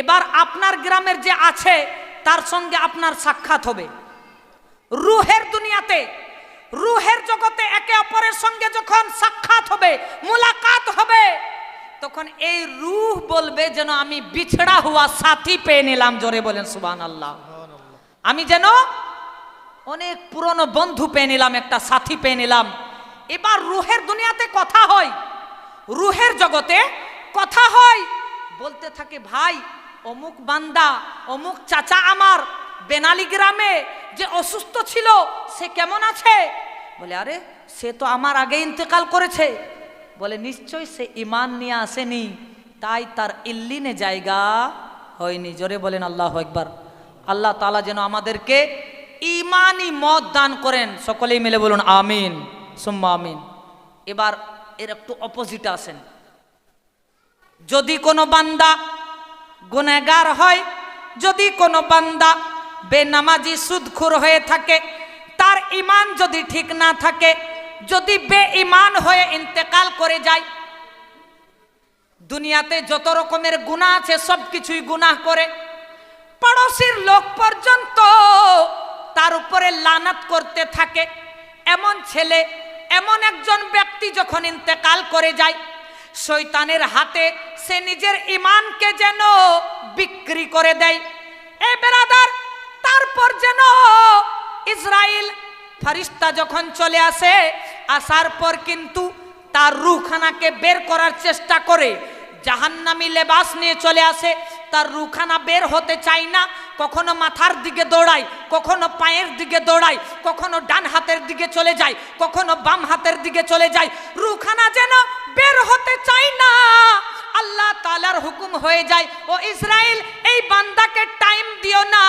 এবার আপনার গ্রামের যে আছে তার সঙ্গে আপনার সাক্ষাৎ হবে রূহের দুনিয়াতে, রূহের জগতে একে অপরের সঙ্গে যখন সাক্ষাৎ হবে, মুলাকাত হবে, তখন এই রূহ বলবে যেন আমি বিছড়া হুয়া সাথী পেয়ে নিলাম। জোরে বলেন সুবহানাল্লাহ। আমি যেন অনেক পুরনো বন্ধু পেয়ে নিলাম, একটা সাথী পেয়ে নিলাম। এবার রূহের দুনিয়াতে কথা হয়, রূহের জগতে কথা হয়, বলতে থাকে ভাই অমুক বান্দা, অমুক চাচা আমার বেনালি গ্রামে যে অসুস্থ ছিল সে কেমন আছে? বলে আরে সে তো আমার আগে ইন্তেকাল করেছে। বলে নিশ্চয় সে ঈমান নিয়ে আসেনি, তাই তার ইল্লিনে জায়গা হয়নি। জোরে বলেন আল্লাহু আকবার। আল্লাহ তাআলা যেন আমাদেরকে ঈমানি মত দান করেন। সকলেই মিলে বলুন আমিন সুম্মা আমিন। এবার এর একটু অপোজিটে আসেন। যদি কোনো বান্দা গুনাহগার হয়, যদি কোনো বান্দা বেনামাজি সুদখোর হয়ে থাকে, তার ঈমান যদি ঠিক না থাকে, যদি বেঈমান হয়ে ইন্তেকাল করে যায়, দুনিয়াতে যত রকমের গুনাহ আছে সব কিছুই গুনাহ করে, পড়োশির লোক পর্যন্ত তার উপরে লানত করতে থাকে, এমন ছেলে, এমন একজন ব্যক্তি যখন ইন্তেকাল করে যায়, শয়তানের হাতে সে নিজের ঈমানকে যেন বিক্রি করে দেয়। এই ব্রাদার, তারপর যেন ইসরাইল ফেরেশতা যখন চলে আসে, আসার পর কিন্তু তার রূহখানাকে বের করার চেষ্টা করে, জাহান্নামী লেবাস নিয়ে চলে আসে, তার রূহখানা বের হতে চায় না, কখনো মাথার দিকে দৌড়ায়, কখনো পায়ের দিকে দৌড়ায়, কখনো ডান হাতের দিকে চলে যায়, কখনো বাম হাতের দিকে চলে যায়, রূহখানা যেন বের হতে চায় না। আল্লাহ তাআলার হুকুম হয়ে যায়, ও ইসরাইল এই বান্দাকে টাইম দিও না,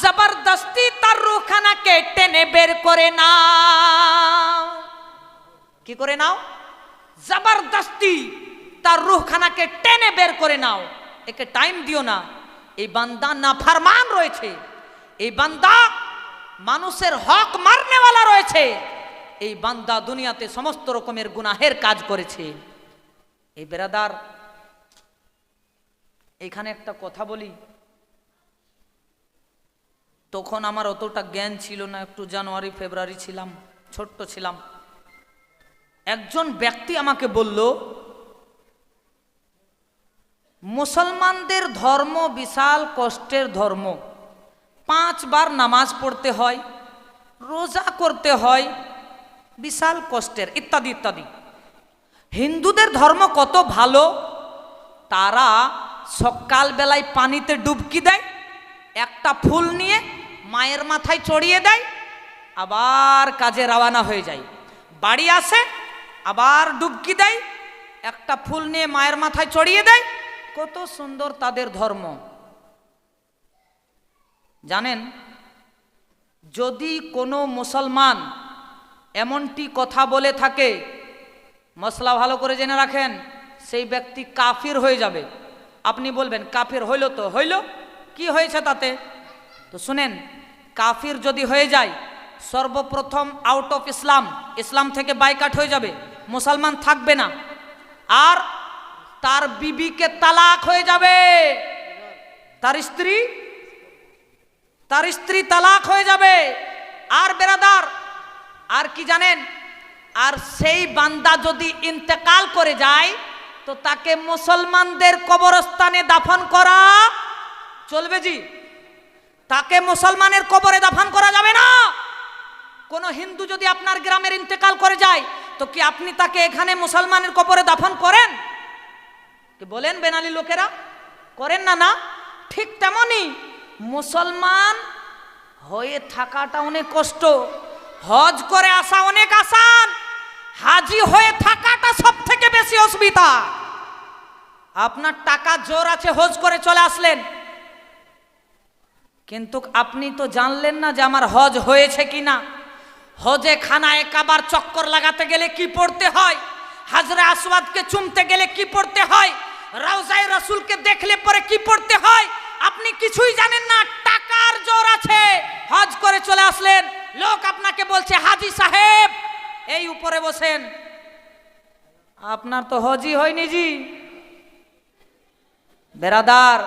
জবরদস্তি তার রূহখানাকে টেনে বের করে নাও। কি করে নাও? জবরদস্তি তার রূহখানাকে টেনে বের করে নাও, একে টাইম দিও না। এই বান্দা নাফরমান রয়েছে, এই বান্দা মানুষের হক মারনেওয়ালা রয়েছে, এই বান্দা দুনিয়াতে সমস্ত রকমের গুনাহের কাজ করেছে। এই বেরাদার, এখানে একটা কথা বলি, তখন আমার অতটা জ্ঞান ছিল না, একটু জানুয়ারি ফেব্রুয়ারি ছিলাম, ছোট্ট ছিলাম। একজন ব্যক্তি আমাকে বলল, মুসলমানদের ধর্ম বিশাল কষ্টের ধর্ম, 5 বার নামাজ পড়তে হয়, রোজা করতে হয়, বিশাল কষ্টের, ইত্যাদি ইত্যাদি। হিন্দুদের ধর্ম কত ভালো, তারা সকালবেলায় পানিতে ডুবকি দেয়, একটা ফুল নিয়ে মায়ের মাথায় চড়িয়ে দেয়, আবার কাজে রওনা হয়ে যায়, বাড়ি আসে আবার ডুবকি দেয়, একটা ফুল নিয়ে মায়ের মাথায় চড়িয়ে দেয়। কত সুন্দর তাদের ধর্ম। জানেন, যদি কোনো মুসলমান এমনটি কথা বলে থাকে, মশলা ভালো করে জেনে রাখেন, সেই ব্যক্তি কাফির হয়ে যাবে। আপনি বলবেন কাফির হইল তো হইল, কি হয়েছে তাতে? তো শুনেন, কাফির যদি হয়ে যায়, সর্বপ্রথম আউট অফ ইসলাম, ইসলাম থেকে বাইকাট হয়ে যাবে, মুসলমান থাকবে না, আর তার বিবিকে তালাক হয়ে যাবে, তার স্ত্রী তালাক হয়ে যাবে। আর বেরাদার, আর কি জানেন, আর সেই বান্দা যদি ইন্তেকাল করে যায়, তো তাকে মুসলমানদের কবরস্থানে দাফন করা চলবে জি। তাকে মুসলমানের কবরে দাফন করা যাবে না। কোন হিন্দু যদি আপনার গ্রামের ইন্তেকাল করে যায়, তো কি আপনি তাকে এখানে মুসলমানের কবরে দাফন করেন? কি বলেন বেনালি লোকেরা? করেন না? না, ঠিক তেমনি মুসলমান হয়ে থাকাটা অনেক কষ্ট, হজ করে আসা অনেক আসান, হাজি হয়ে থাকাটা সব থেকে বেশি অসুবিধা। আপনার টাকা জোর আছে, হজ করে চলে আসলেন, কিন্তু আপনি তো জানলেন না যে আমার হজ হয়েছে কিনা। হজে খানায় কাবার চক্কর লাগাতে গেলে কি পড়তে হয়, হাজরে আসওয়াদকে চুমতে গেলে কি পড়তে হয়, রওজায়ে রাসূলকে দেখলে পরে কি পড়তে হয়, আপনি কিছুই জানেন না। টাকার জোর আছে, হজ করে চলে আসলেন, লোক আপনাকে বলছে হাজি সাহেব এই উপরে বসেন, আপনার তো হজই হয়নি জি। বেরাদার,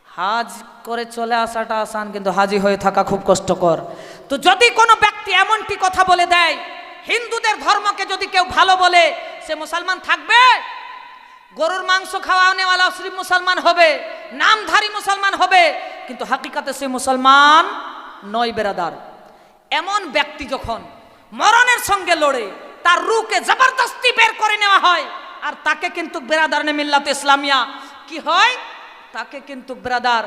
হাজ করে চলে আসাটা আসান, কিন্তু হাজি হয়ে থাকা খুব কষ্টকর। তো যদি কোনো ব্যক্তি এমনটি কথা বলে দেয়, হিন্দুদের ধর্মকে যদি কেউ ভালো বলে, সে মুসলমান থাকবে? গরুর মাংস খাওয়ানেওয়ালা মুসলমান হবে, নামধারী মুসলমান হবে, কিন্তু হাকিকাতে সে মুসলমান নয়। বেরাদার, এমন ব্যক্তি যখন মরণের সঙ্গে লড়ে তার রূহকে জবরদস্তি বের করে নেওয়া হয়, আর তাকে কিন্তু বেরাদারনে মিল্লাত ইসলামিয়া কি হয়, তাকে কিন্তু ব্রাদার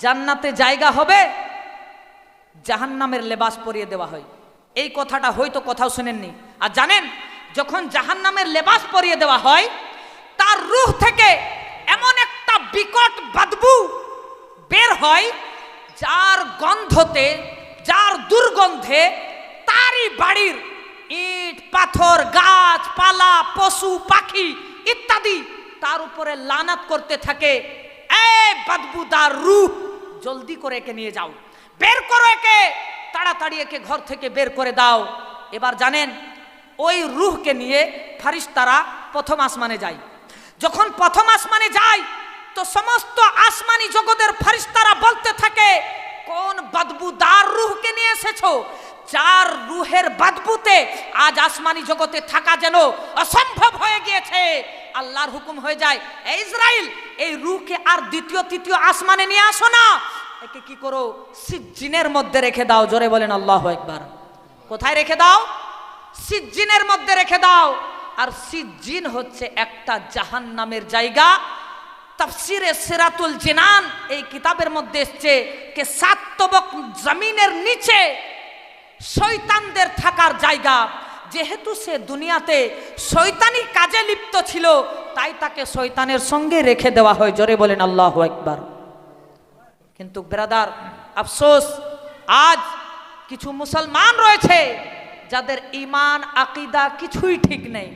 জান্নাতে জায়গা হবে, জাহান্নামের লেবাস পরিয়ে দেওয়া হয়। এই কথাটা হয়তো কোথাও শুনেননি। আর জানেন, যখন জাহান্নামের লেবাস পরিয়ে দেওয়া হয়, তার রূহ থেকে এমন একটা বিকট বদবু বের হয়, যার গন্ধতে, যার দুর্গন্ধে তারই বাড়ির ইট পাথর গাছপালা পশু পাখি ইত্যাদি তার উপরে লানত করতে থাকে, এই বদবুদার রূহ, জলদি করে একে নিয়ে যাও, বের করো একে, তাড়াতাড়ি একে ঘর থেকে বের করে দাও। এবার জানেন, ওই রূহকে নিয়ে ফেরেশতারা প্রথম আসমানে যায়। যখন প্রথম আসমানে যায়, তো সমস্ত আসমানি জগতের ফেরেশতারা বলতে থাকে, কোন বদবুদার রূহকে নিয়ে এসেছো, যার রূহের বদবুতে আজ আসমানি জগতে থাকা যেন অসম্ভব হয়ে গিয়েছে। আল্লাহর হুকুম হয়ে যায়, এই ইসরাইল, এই রূহকে আর দ্বিতীয় তৃতীয় আসমানে নিয়ে আসো না, একে কি করো, সিজ্জিনের মধ্যে রেখে দাও। জোরে বলেন আল্লাহু আকবার। কোথায় রেখে দাও? সিজ্জিনের মধ্যে রেখে দাও। আর সিজ্জিন হচ্ছে একটা জাহান্নামের জায়গা। তাফসিরে সিরাতুল জিনান এই কিতাবের মধ্যে এসেছে যে 7 তবক জমিনের নিচে শয়তানদের থাকার জায়গা। যেহেতু সে দুনিয়াতে শয়তানি কাজে লিপ্ত ছিল, তাই তাকে শয়তানের সঙ্গে রেখে দেওয়া হয়। জোরে বলেন আল্লাহু আকবার। কিন্তু ব্রাদার, আফসোস, আজ কিছু মুসলমান রয়েছে যাদের ঈমান আকীদা কিছুই ঠিক নেই।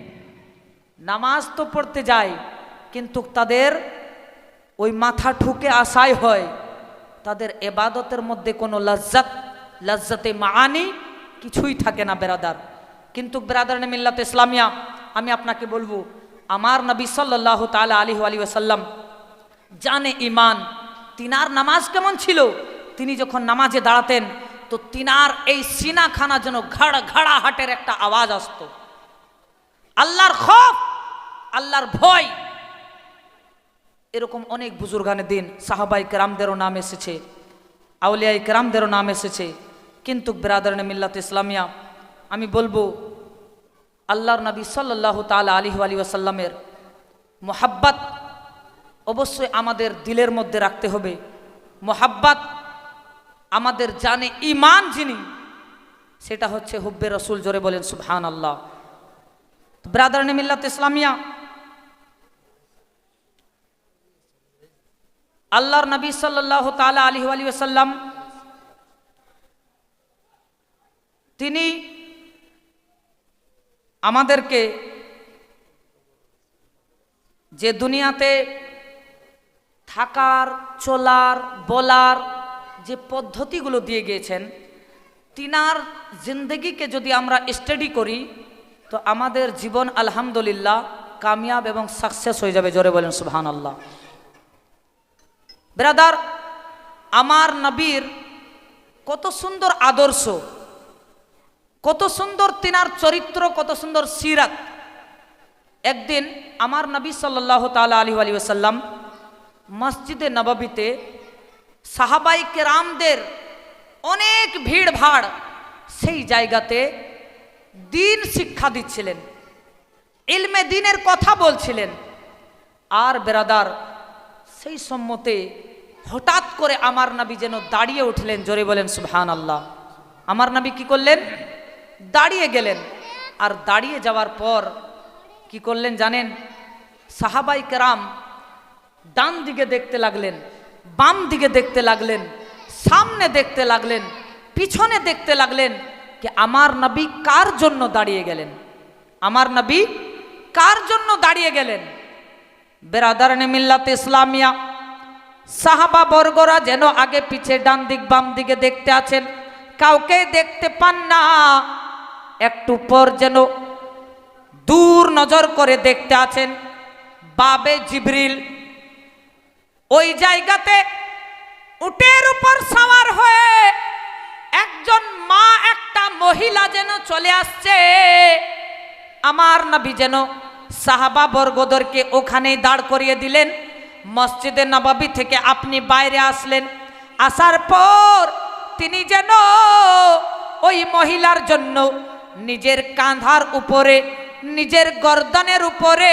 নামাজ তো পড়তে যায়, কিন্তু তাদের ওই মাথা ঠুকে আসাই হয়, তাদের ইবাদতের মধ্যে কোনো লজ্জতে মাআনি কিছুই থাকে না বেরাদার। কিন্তু বেরাদারনে মিল্লাত ইসলামিয়া, আমি আপনাকে বলবো, আমার নবী সাল্লাল্লাহু তাআলা আলাইহি ওয়াসাল্লাম জানে ঈমান, তিনার নামাজ কেমন ছিল। তিনি যখন নামাজে দাঁড়াতেন, তো তিনার এই সিনাখানা যেন ঘাড়া হাটের একটা আওয়াজ আসতো। আল্লাহর খৌফ, আল্লাহর ভয়। এরকম অনেক বুজুর্গানে দিন সাহাবাই কেরামদেরও নাম এসেছে, আউলিয়াই কেরামদেরও নাম এসেছে। কিন্তু বিরাদরানে মিল্লাত ইসলামিয়া, আমি বলবো, আল্লাহর নবী সাল্লাল্লাহু তাআলা আলাইহি ওয়াসাল্লামের মোহাব্বত অবশ্যই আমাদের দিলের মধ্যে রাখতে হবে। মোহাব্বত আমাদের জানে ঈমান যিনি, সেটা হচ্ছে হুব্বে রসুল। জোরে বলেন সুবহানাল্লাহ। বিরাদরানে মিল্লাত ইসলামিয়া, আল্লাহর নবী সাল্লাল্লাহু তাআলা আলাইহি ওয়াসাল্লাম তিনি আমাদেরকে যে দুনিয়াতে থাকার, চলার, বলার যে পদ্ধতিগুলো দিয়ে গিয়েছেন, তিনার জিন্দগিকে যদি আমরা স্টাডি করি, তো আমাদের জীবন আলহামদুলিল্লাহ কামিয়াব এবং সাকসেস হয়ে যাবে। জোরে বলেন সুবহানাল্লাহ। ব্রাদার, আমার নবীর কত সুন্দর আদর্শ, কত সুন্দর তিনার চরিত্র, কত সুন্দর সিরাত। একদিন আমার নবী সাল্লাল্লাহু তাআলা আলাইহি ওয়াসাল্লাম মসজিদে নববীতে সাহাবাই কেরামদের অনেক ভিড় ভাড়, সেই জায়গাতে দিন শিক্ষা দিচ্ছিলেন, ইলমে দিনের কথা বলছিলেন। আর বেরাদার, সেই সম্মতে হঠাৎ করে আমার নবী যেন দাঁড়িয়ে উঠলেন। জোরে বলেন সুবহানাল্লাহ। আমার নবী কি করলেন? দাঁড়িয়ে গেলেন। আর দাঁড়িয়ে যাওয়ার পর কি করলেন জানেন? সাহাবাই কেরাম ডান দিকে দেখতে লাগলেন, বাম দিকে দেখতে লাগলেন, সামনে দেখতে লাগলেন, পিছনে দেখতে লাগলেন যে আমার নবী কার জন্য দাঁড়িয়ে গেলেন, আমার নবী কার জন্য দাঁড়িয়ে গেলেন। বেরাদারানে মিল্লাত ইসলামিয়া, সাহাবা বর্গরা যেন আগে পিছে ডান দিক বাম দিকে দেখতে আছেন, কাউকে দেখতে পান না। একটু পর যেন দূর নজর করে দেখতে আছেন বাবে জিবরিল ওই জায়গাতে উটের উপর সওয়ার হয়ে একজন মা একটা মহিলা যেন চলে আসছে। আমার নবী যেন সাহাবা বর্গদেরকে ওখানেই দাঁড় করিয়ে দিলেন। মসজিদে নববী থেকে আপনি বাইরে আসলেন, আসার পর তিনি যেন ওই মহিলার জন্য নিজের কাঁধার উপরে, নিজের গর্দনের উপরে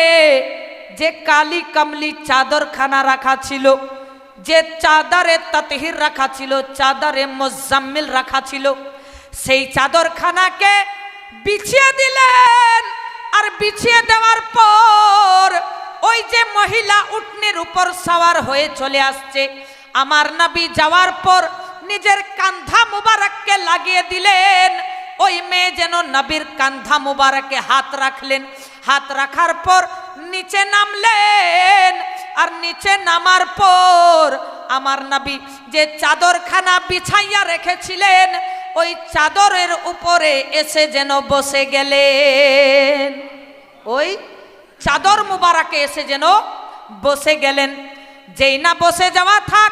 যে কালি কামলি চাদরখানা রাখা ছিল, যে চাদরে তাতহির রাখা ছিল, চাদরে মুজাম্মিল রাখা ছিল, সেই চাদরখানাকে বিছিয়ে দিলেন। আর বিছিয়ে দেওয়ার পর ওই যে মহিলা উটনির উপর সওয়ার হয়ে চলে আসছে, আমার নবী যাওয়ার পর নিজের কাঁধা মুবারককে লাগিয়ে দিলেন। ওই মেয়ে যেন নবীর কাঁধা মুবারকে হাত রাখলেন। হাত রাখার পর নিচে নামলেন। আর নিচে নামার পর আমার নবী যে চাদরখানা বিছাইয়া রেখেছিলেন ওই চাদরের উপরে এসে যেন বসে গেলেন। ওই চাদর মুবারকে এসে যেন বসে গেলেন। যেই না বসে যাওয়া থাক,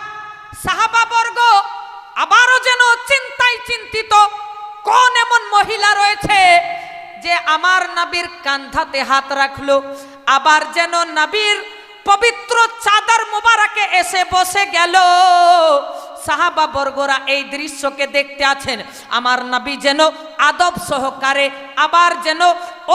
সাহাবা বর্গ আবারও যেন চিন্তায় চিন্তিত, কোন এমন মহিলা রয়েছে যে আমার নবীর কাঁধাতে হাত রাখলো, আবার যেন নবীর পবিত্র চাদর মুবারকে এসে বসে গেল। সাহাবা বর্গরা এই দৃশ্যকে দেখতে আছেন। আমার নবী যেন আদব সহকারে আবার যেন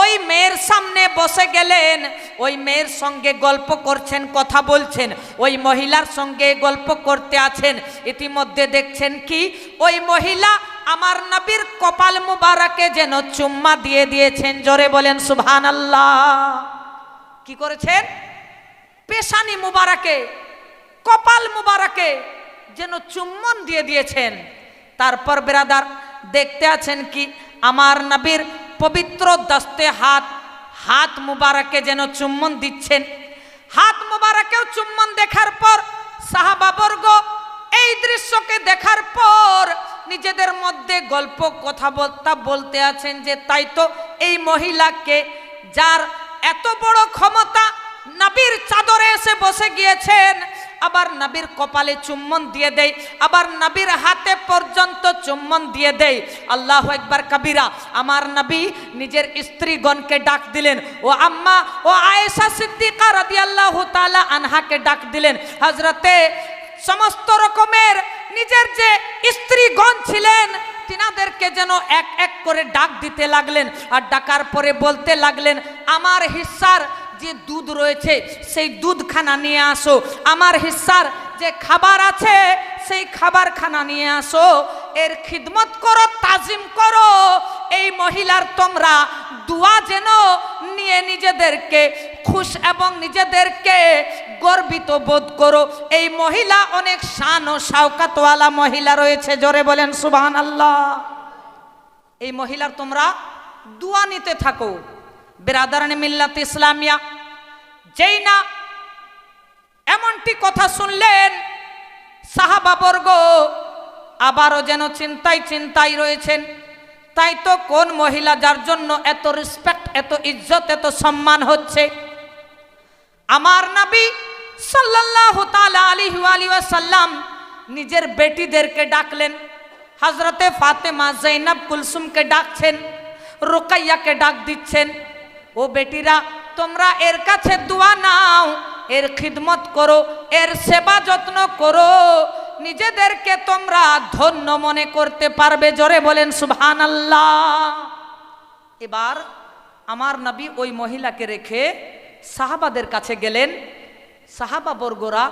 ওই মেয়ের সামনে বসে গেলেন। ওই মেয়ের সঙ্গে গল্প করছেন, কথা বলছেন, ওই মহিলার সঙ্গে গল্প করতে আছেন। ইতিমধ্যে দেখছেন কি ওই মহিলা আমার নবীর কপাল মুবারকে যেন চুম্মা দিয়ে দিয়েছেন। জোরে বলেন সুবহানাল্লাহ। কি করেছেন? পেশানি মুবারকে, কপাল মুবারকে যেন চুম্বন দিয়ে দিয়েছেন। তারপর বেরাদার দেখতে আছেন কি আমার নবীর পবিত্র দস্তে হাত, হাত মুবারকে যেন চুম্বন দিচ্ছেন। হাত মুবারকেও চুম্বন দেখার পর সাহাবা বর্গ এই দৃশ্যকে দেখার পর নিজেদের মধ্যে গল্প কথাবার্তা বলতে আছেন যে তাই তো এই মহিলাকে, যার এত বড় ক্ষমতা, নবীর চাদরে এসে বসে গিয়েছেন, আবার নবীর কপালে চুম্বন দিয়ে দেয়, আবার নবীর হাতে পর্যন্ত চুম্বন দিয়ে দেয়। আল্লাহু আকবার কবিরা। আমার নবী নিজের স্ত্রীগণকে ডাক দিলেন। ও আম্মা ও আয়েশা সিদ্দিকা রাদিয়াল্লাহু তাআলা আনহাকে ডাক দিলেন। হযরতে সমস্ত রকমের নিজের যে স্ত্রীগণ ছিলেন তিনাদেরকে যেন এক এক করে ডাক দিতে লাগলেন। আর ডাকার পরে বলতে লাগলেন, আমার হিস্সার যে দুধ রয়েছে সেই দুধখানা নিয়ে আসো, আমার হিস্সার যে খাবার আছে সেই খাবারখানা নিয়ে আসো, এর খিদমত করো, তাজিম করো। এই মহিলার তোমরা দোয়া যেন নিয়ে নিজেদেরকে খুশ এবং নিজেদেরকে গর্বিত বোধ করো। এই মহিলা অনেক শান ও শাওকাতওয়ালা মহিলা রয়েছে। জোরে বলেন সুবহানাল্লাহ। এই মহিলার তোমরা দোয়া নিতে থাকো। বেরাদারানে মিল্লাত ইসলামিয়া, যেই না এমনটি কথা শুনলেন সাহাবা বর্গ আবারও যেন চিন্তায় চিন্তায় রয়েছেন। তাই তো কোন মহিলা যার জন্য এত রেসপেক্ট, এত ইজ্জত, এত সম্মান হচ্ছে। আমার নবী সাল্লাল্লাহু তাআলা আলাইহি ওয়াসাল্লাম নিজের বেটিদেরকে ডাকলেন। হযরতে ফাতেমা, জৈনব, কুলসুমকে ডাকছেন, রুকাইয়াকে ডাক দিচ্ছেন। ও বেটিরা, তোমরা এর কাছে দোয়া নাও, এর খিদমত করো, এর সেবা যত্ন করো, নিজেদেরকে তোমরা ধন্য মনে করতে পারবে। জোরে বলেন সুবহানাল্লাহ। এবার আমার নবী ওই মহিলাকে রেখে সাহাবাদের কাছে গেলেন। সাহাবা বর্গরা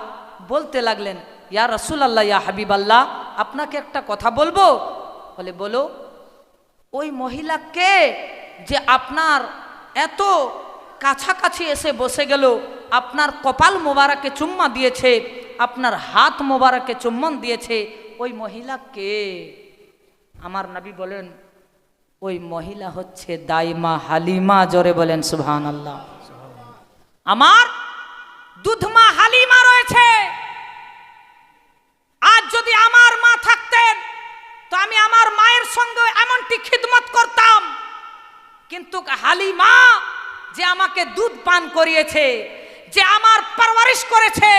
বলতে লাগলেন, ইয়া রাসূলুল্লাহ, ইয়া হাবিবাল্লাহ, আপনাকে একটা কথা বলবো। বলে, বলো। ওই মহিলাকে যে আপনার এত কাছাকাছি এসে বসে গেল, আপনার কপাল মোবারকে চুম্মা দিয়েছে, আপনার হাত মোবারকে চুম্বন দিয়েছে, ওই মহিলা কে? আমার নবী বলেন, ওই মহিলা হচ্ছে দাইমা হালিমা। জোরে বলেন সুবহানাল্লাহ। আমার দুধমা হালিমা রয়েছে। আজ যদি আমার মা থাকতেন তো আমি আমার মায়ের সঙ্গে এমনটি খিদমত করতাম, কিন্তু হালিমা যে আমাকে দুধ পান করিয়েছে, যে আমার পরওয়ারিশ করেছে,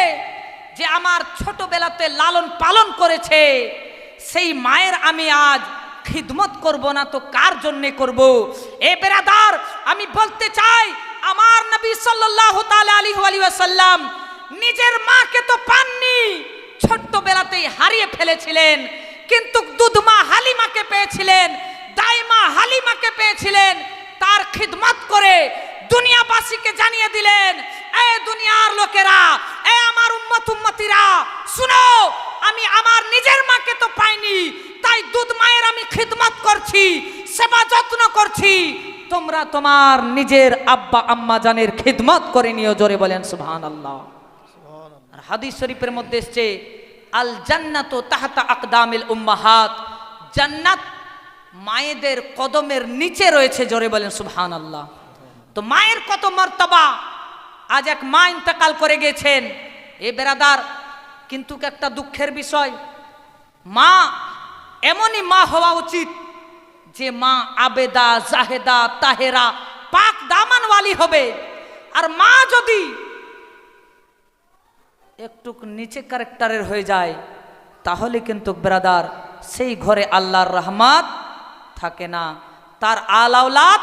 যে আমার ছোটবেলাতে লালন পালন করেছে, সেই মায়ের আমি আজ খিদমত করব না তো কার জন্য করব? এ বেরাদার, আমি বলতে চাই, আমার নবী সাল্লাল্লাহু তাআলা আলাইহি ওয়াসাল্লাম নিজের মাকে তো পাননি, ছোট্টবেলাতেই হারিয়ে ফেলেছিলেন, কিন্তু দুধমা হালিমাকে পেয়েছিলেন, দাইমা হালিমাকে পেয়েছিলেন। তার খিদমত করে দুনিয়াবাসীকে জানিয়ে দিলেন, এ দুনিয়ার লোকেরা, এ আমার উম্মত উম্মতিরা, শুনো, আমি আমার নিজের মাকে তো পাইনি, তাই দুধ মায়ের আমি খিদমত করছি, সেবা যত্ন করছি, তোমরা তোমার নিজের আব্বা আম্মা জানের খিদমত করে নিও। জোরে বলেন সুবহানাল্লাহ। আর হাদিস শরীফের মধ্যে এসেছে, আল জান্নাতু তাহতা আকদামিল উম্মাহাত, জান্নাত মায়েদের কদমের নিচে রয়েছে। জোরে বলেন সুবহানাল্লাহ। তো মায়ের কত মর্তবা। আজ এক মা ইন্তেকাল করে গেছেন। এ বেরাদার, কিন্তু একটা দুঃখের বিষয়, মা এমনই মা হওয়া উচিত যে মা আবেদা, জাহেদা, তাহেরা, পাক দামানওয়ালি হবে। আর মা যদি একটু নিচে ক্যারেক্টারের হয়ে যায়, তাহলে কিন্তু ব্রাদার সেই ঘরে আল্লাহর রহমত থাকে না, তার আলাউলাদ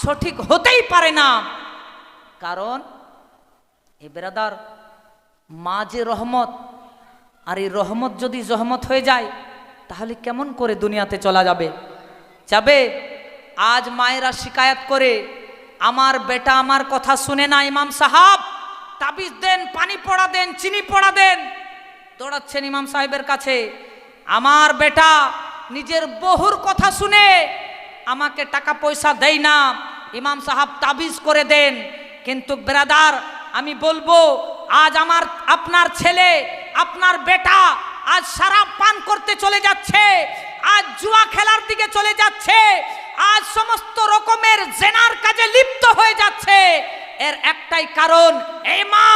সঠিক হতেই পারে না। কারণ এ ব্রাদার, মা যে রহমত, আর এই রহমত যদি জহমত হয়ে যায়, তাহলে কেমন করে দুনিয়াতে চলা যাবে? আজ মায়েরা শিকায়ত করে, আমার বেটা আমার কথা শুনে না, ইমাম সাহাব তাবিজ দেন, পানি পড়া দেন, চিনি পড়া দেন, দৌড়াচ্ছেন ইমাম সাহেবের কাছে। আমার বেটা নিজের বহুর কথা শুনে আমাকে টাকা পয়সা দেয় না, ইমাম সাহাব তাবিজ করে দেন। কিন্তু ব্রাদার, আমি বলবো, আজ আমার আপনার ছেলে, আপনার বেটা আজ শরাব পান করতে চলে যাচ্ছে, আজ জুয়া খেলার দিকে চলে যাচ্ছে, আজ সমস্ত রকমের জেনার কাজে লিপ্ত হয়ে যাচ্ছে। এর একটাই কারণ, এই মা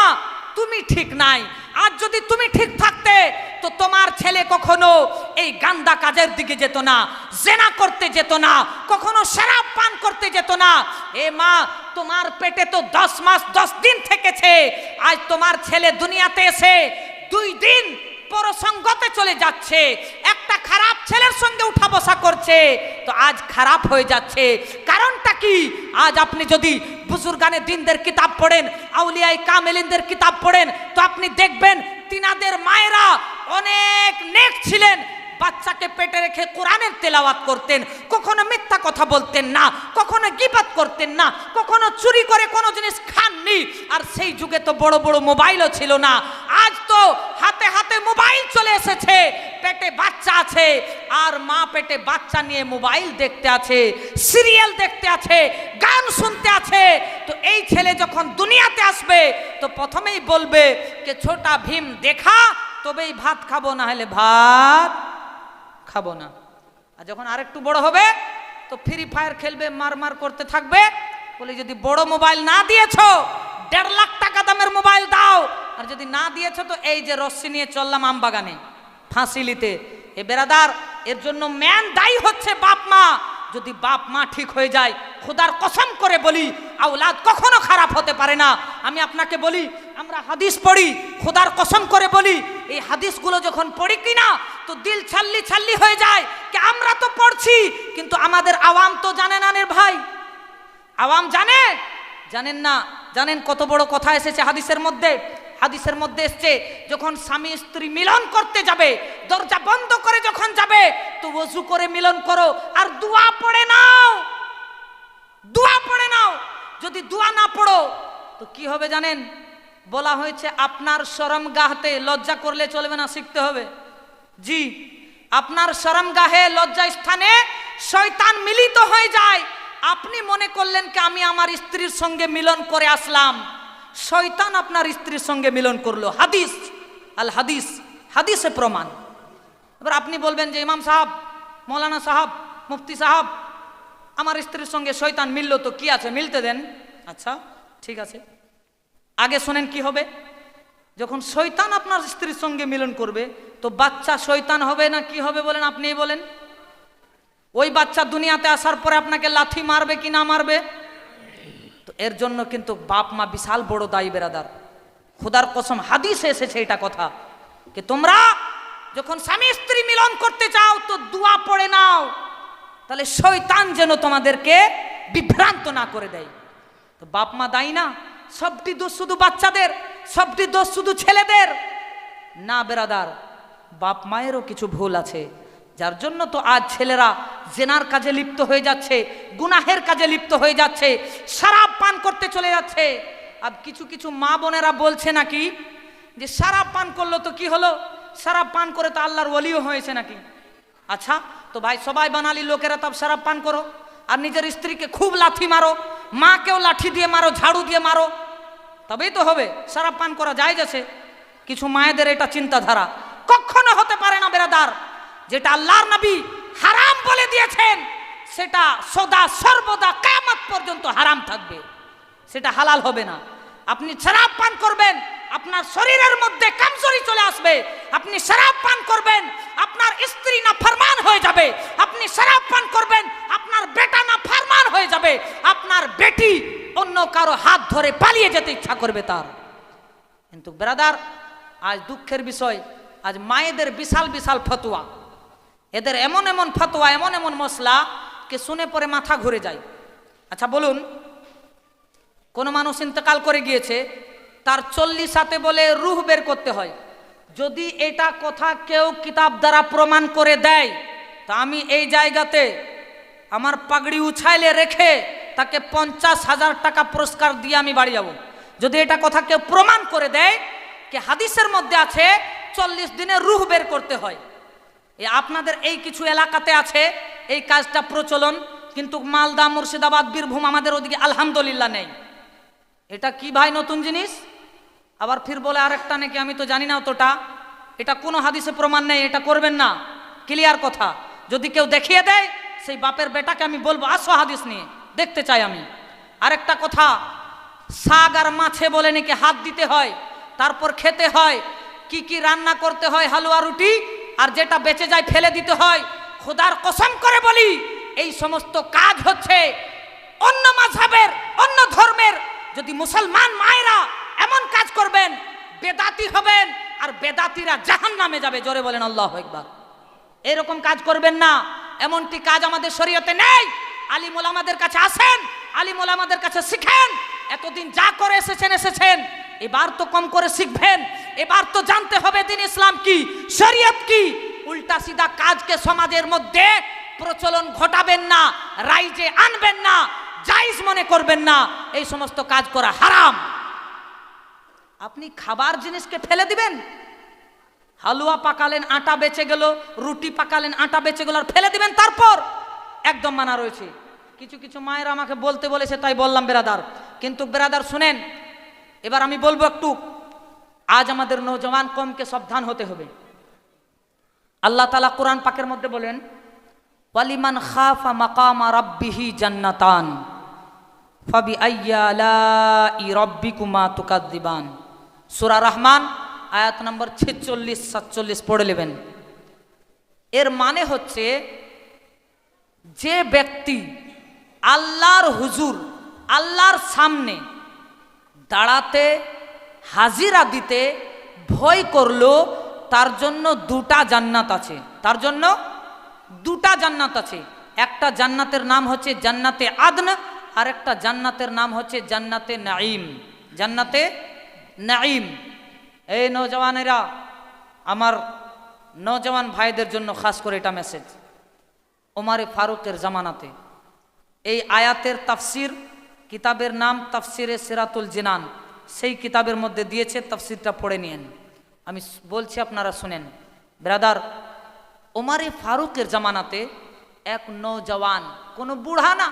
তুমি ঠিক নাই। আজ যদি তুমি ঠিক থাকতে তো তোমার ছেলে কখনো এই গান্দা কাজের দিকে যেত না, জেনা করতে যেত না, কখনো শরাব পান করতে যেত না। এ মা, তোমার পেটে তো 10 মাস 10 দিন থেকেছে, আজ তোমার ছেলে দুনিয়াতে এসে 2 দিন পরসঙ্গতে চলে যাচ্ছে, একটা খারাপ ছেলের সঙ্গে উঠা বসা করছে, তো আজ খারাপ হয়ে যাচ্ছে। কারণটা কি? আজ আপনি যদি বুজুর্গানে দিনদের কিতাব পড়েন, আউলিয়ায়ে কামেলিনদের কিতাব পড়েন, তো আপনি দেখবেন তিনাদের মায়েরা অনেক নেক ছিলেন, বাচ্চাকে পেটে রেখে কোরআনের তেলাওয়াত করতেন, কখনো মিথ্যা কথা বলতেন না, কখনো গীবত করতেন না, কখনো চুরি করে কোনো জিনিস খাননি। আর সেই যুগে তো বড় বড় মোবাইলও ছিল না। আজ তো হাতে হাতে মোবাইল চলে এসেছে, পেটে বাচ্চা আছে, আর মা পেটে বাচ্চা নিয়ে মোবাইল দেখতে আছে, সিরিয়াল দেখতে আছে, গান শুনতে আছে। তো এই ছেলে যখন দুনিয়াতে আসবে, তো প্রথমেই বলবে যে ছোটা ভীম দেখা, তবেই ভাত খাবো, না হলে ভাত খাবো না। আর যখন আরেকটু বড় হবে, তো ফ্রি ফায়ার খেলবে, মার করতে থাকবে। বলে যদি বড় মোবাইল না দিয়েছো, 1.5 লাখ টাকা দামের মোবাইল দাও, আর যদি না দিয়েছো তো এই যে রশ্মি নিয়ে চললাম আম বাগানে ফাঁসি নিতে। এ বেরাদার, এর জন্য মেন দায়ী হচ্ছে বাপ মা। যদি বাপ মা ঠিক হয়ে যায়, খোদার কসম করে বলি, আওলাদ কখনো খারাপ হতে পারে না। আমি আপনাকে বলি, আমরা হাদিস পড়ি, খোদার কসম করে বলি, এই হাদিসগুলো যখন পড়ি কিনা, তো দিল ছাল্লি ছাল্লি হয়ে যায় কি আমরা তো পড়ছি, কিন্তু আমাদের আওয়াম তো জানে না রে ভাই। আওয়াম জানেন না। জানেন কত বড় কথা এসেছে হাদিসের মধ্যে? হাদিসের মধ্যে এসছে যখন স্বামী স্ত্রী মিলন করতে যাবে, দরজা বন্ধ করে যখন যাবে তো ওযু করে মিলন করো আর দোয়া পড়ে নাও, দোয়া পড়ে নাও। যদি দোয়া না পড়ো তো কি হবে জানেন? বলা হয়েছে আপনার শরমগাহতে, লজ্জা করলে চলবে না, শিখতে হবে। জি, আপনার শরমগাহে, লজ্জা স্থানে শয়তান মিলিত হয়ে যায়। আপনি মনে করলেন কি আমি আমার স্ত্রীর সঙ্গে মিলন করে আসলাম, শয়তান আপনার স্ত্রীর সঙ্গে মিলন করলো। হাদিস, আল হাদিস, হাদিসে প্রমাণ। এবার আপনি বলবেন যে ইমাম সাহেব, মৌলানা সাহেব, মুফতি সাহেব, আমার স্ত্রীর সঙ্গে শয়তান মিললো তো কি আছে, মিলতে দেন। আচ্ছা ঠিক আছে, আগে শোনেন কি হবে। যখন শয়তান আপনার স্ত্রীর সঙ্গে মিলন করবে তো বাচ্চা শয়তান হবে না কি হবে বলেন? আপনিই বলেন। ওই বাচ্চা দুনিয়াতে আসার পরে আপনাকে লাথি মারবে কি না মারবে? তো এর জন্য কিন্তু বাপ মা বিশাল বড় দায়ী বেরাদার। খোদার কসম হাদিসে এসেছে এটা কথা, যে তোমরা যখন স্বামী স্ত্রী মিলন করতে চাও তো দোয়া পড়ে নাও, তাহলে শয়তান যেন তোমাদেরকে বিভ্রান্ত না করে দেয়। তো বাপ মা দায়ী না, সবটি দোষ শুধু বাচ্চাদের, সবটি দোষ শুধু ছেলেদের না বেরাদার, বাপ মায়েরও কিছু ভুল আছে। যার জন্য তো আজ ছেলেরা জেনার কাজে লিপ্ত হয়ে যাচ্ছে, গুনাহের কাজে লিপ্ত হয়ে যাচ্ছে, শরাব পান করতে চলে যাচ্ছে। আর কিছু কিছু মা বোনেরা বলছে নাকি যে শরাব পান করলো তো কি হলো, শরাব পান করে তো আল্লাহর ওলিও হয়েছে নাকি। আচ্ছা তো ভাই সবাই বাঙালি লোকেরা তব শরাব পান করো আর নিজের স্ত্রীকে খুব লাথি মারো, মাকেও লাঠি দিয়ে মারো, ঝাড়ু দিয়ে মারো, তবেই তো হবে। শরাব পান করা যায় যাচ্ছে। কিছু মায়েদের এটা চিন্তাধারা, কখনো হতে পারে না বেরাদার। যেটা আল্লাহর নবী হারাম বলে দিয়েছেন সেটা সদা সর্বদা কিয়ামত পর্যন্ত হারাম থাকবে, সেটা হালাল হবে না। আপনি শরাব পান করবেন, আপনার শরীরের মধ্যে কমজোরি চলে আসবে। আপনি শরাব পান করবেন, আপনার স্ত্রী না ফরমান হয়ে যাবে। আপনি শরাব পান করবেন, আপনার বেটা না ফরমান হয়ে যাবে। আপনার বেটি অন্য কারো হাত ধরে পালিয়ে যেতে ইচ্ছা করবে তার। কিন্তু ব্রাদার, আজ দুঃখের বিষয়, আজ মায়েদের বিশাল বিশাল ফতোয়া, এদের এমন এমন ফতোয়া, এমন এমন মশলা কে শুনে পরে মাথা ঘুরে যায়। আচ্ছা বলুন, কোন মানুষ ইন্তেকাল করে গিয়েছে, তার 40 হাতে বলে রূহ বের করতে হয়। যদি এটা কথা কেউ কিতাব দ্বারা প্রমাণ করে দেয় তা আমি এই জায়গাতে আমার পাগড়ি উছাইলে রেখে তাকে 50,000 টাকা পুরস্কার দিয়ে আমি বাড়ি যাব। যদি এটা কথা কেউ প্রমাণ করে দেয় যে হাদিসের মধ্যে আছে 40 দিনে রূহ বের করতে হয়। আপনাদের এই কিছু এলাকাতে আছে এই কাজটা প্রচলন, কিন্তু মালদা, মুর্শিদাবাদ, বীরভূম আমাদের ওদিকে আলহামদুলিল্লাহ নেই। এটা কি ভাই নতুন জিনিস? আবার ফির বলে আরেকটা নাকি, আমি তো জানি না অতটা। এটা কোনো হাদিসে প্রমাণ নেই, এটা করবেন না, ক্লিয়ার কথা। যদি কেউ দেখিয়ে দেয় সেই বাপের বেটাকে আমি বলবো আসো হাদিস নিয়ে দেখতে চাই আমি। আরেকটা কথা, শাক আর মাছে বলে নাকি হাত দিতে হয়, তারপর খেতে হয়, কি কি রান্না করতে হয়, হালুয়া রুটি, আর যেটা বেঁচে যায় ফেলে দিতে হয়। খোদার কসম করে বলি এই সমস্ত কাজ হচ্ছে অন্য মাযহাবের, অন্য ধর্মের। যদি মুসলমান মায়েরা এমন কাজ করবেন বেদাতি হবেন, আর বেদাতিরা জাহান্নামে যাবে। জোরে বলেন আল্লাহু আকবার। এরকম কাজ করবেন না, এমনটি কাজ আমাদের শরীয়তে নেই। আলিম ওলামাদের কাছে আসেন, আলিম ওলামাদের কাছে শিখেন। এতদিন যা করে এসেছেন, এবার তো কম করে শিখবেন। এবার তো জানতে হবে দিন ইসলাম কি, শরীয়ত কি। উল্টা সিধা কাজকে সমাজের মধ্যে প্রচলন ঘটাবেন না, রাইজে আনবেন না, জায়েজ মনে করবেন না। এই সমস্ত কাজ করা হারাম। আপনি খাবার জিনিসকে ফেলে দিবেন? হালুয়া পাকালেন, আটা বেঁচে গেল, রুটি পাকালেন, আটা বেঁচে গেল, আর ফেলে দিবেন? তারপর একদম মানা রয়েছে। কিছু কিছু মায়েরা আমাকে বলতে বলেছে, তাই বললাম বেরাদার। কিন্তু বেরাদার শুনেন, এবার আমি বলবো একটু, আজ আমাদের নওজওয়ান কমকে সাবধান হতে হবে। আল্লাহ তাআলা কোরআন পাকের মধ্যে বলেন, ওয়ালিমান খাফা মাকামা রাব্বিহি জান্নাতান ফাবিআইয়ি আলাই রাব্বিকুমা তুকাযযিবান। সূরা রহমান আয়াত নম্বর 46-47 পড়ে নেবেন। এর মানে হচ্ছে, যে ব্যক্তি আল্লাহর হুজুর, আল্লাহর সামনে দাঁড়াতে, হাজিরা দিতে ভয় করলো, তার জন্য 2টা জান্নাত আছে। তার জন্য 2টা জান্নাত আছে। একটা জান্নাতের নাম হচ্ছে জান্নাতে আদন, আর একটা জান্নাতের নাম হচ্ছে জান্নাতে নাঈম। জান্নাতে নাঈম। এই নওজওয়ানেরা, আমার নওজওয়ান ভাইদের জন্য খাস করে এটা মেসেজ। ওমরে ফারুকের জামানাতে এই আয়াতের তাফসির, কিতাবের নাম তাফসিরে সিরাতুল জিনান, সেই কিতাবের মধ্যে দিয়েছে, তাফসিরটা পড়ে নিয়েন। আমি বলছি, আপনারা শুনেন। ব্রাদার, ওমরে ফারুকের জামানাতে এক নওজওয়ান, কোনো বুড়া না,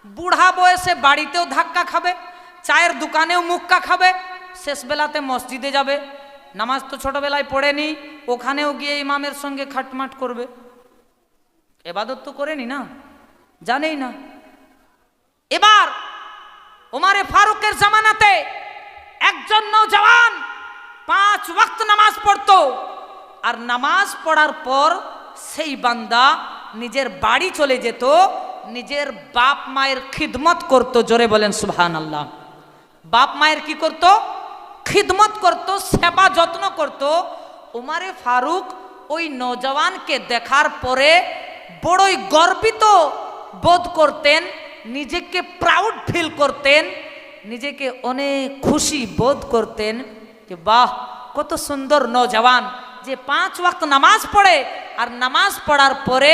বুড়া বয়সে বাড়িতেও ধাক্কা খাবে, চায়ের দোকানেও মুক্কা খাবে, শেষ বেলাতে মসজিদে যাবে, নামাজ তো ছোটবেলায় পড়েনি, ওখানেও গিয়ে ইমামের সঙ্গে খাটমাট করবে, এবাদত তো করেনি না, জানেই না। এবার ওমরে ফারুকের জামানাতে একজন নওজওয়ান 5 ওয়াক্ত নামাজ পড়তো, আর নামাজ পড়ার পর সেই বান্দা নিজের বাড়ি চলে যেত, নিজের বাপ মায়ের খিদমত করত। জোরে বলেন সুবহানাল্লাহ। বাপ মায়ের কি করত? খিদমত করত, সেবা যত্ন করত। ওমরে ফারুক ওই নওজওয়ানকে দেখার পরে বড়ই গর্বিত বোধ করতেন, নিজেকে প্রাউড ফিল করতেন, নিজেকে অনেক খুশি বোধ করতেন যে বাহ, কত সুন্দর নওজওয়ান যে 5 ওয়াক্ত নামাজ পড়ে, আর নামাজ পড়ার পরে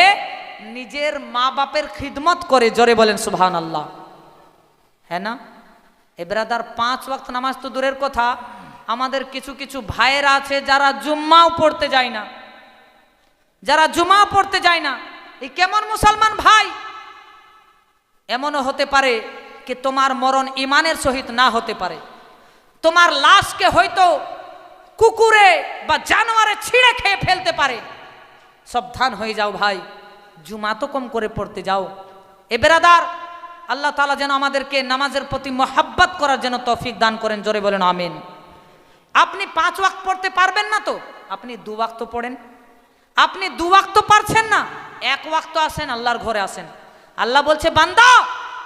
নিজের মা বাপের খিদমত করে। জোরে বলেন সুবহানাল্লাহ। হ্যাঁ না? এ ব্রাদার, 5 ওয়াক্ত নামাজ তো দূরের কথা, আমাদের কিছু কিছু ভাইয়েরা আছে যারা জুম্মাও পড়তে যায় না, যারা জুমা পড়তে যায় না। এই কেমন মুসলমান ভাই? এমনও হতে পারে কি তোমার মরণ ইমানের সহিত না হতে পারে, তোমার লাশকে হয়তো কুকুরে বা জানোয়ারে ছিঁড়ে খেয়ে ফেলতে পারে। সাবধান হয়ে যাও ভাই, জুমা তো কম করে পড়তে যাও। এ ব্রাদার, আল্লাহ তাআলা যেন আমাদেরকে নামাজের প্রতি মহাব্বত করার জন্য তৌফিক দান করেন। জোরে বলেন আমিন। আপনি 5 ওয়াক্ত পড়তে পারবেন না তো আপনি 2 ওয়াক্ত পড়েন। আপনি 2 ওয়াক্ত পারছেন না, 1 ওয়াক্ত আসেন, আল্লাহর ঘরে আসেন। আল্লাহ বলছে, বান্দা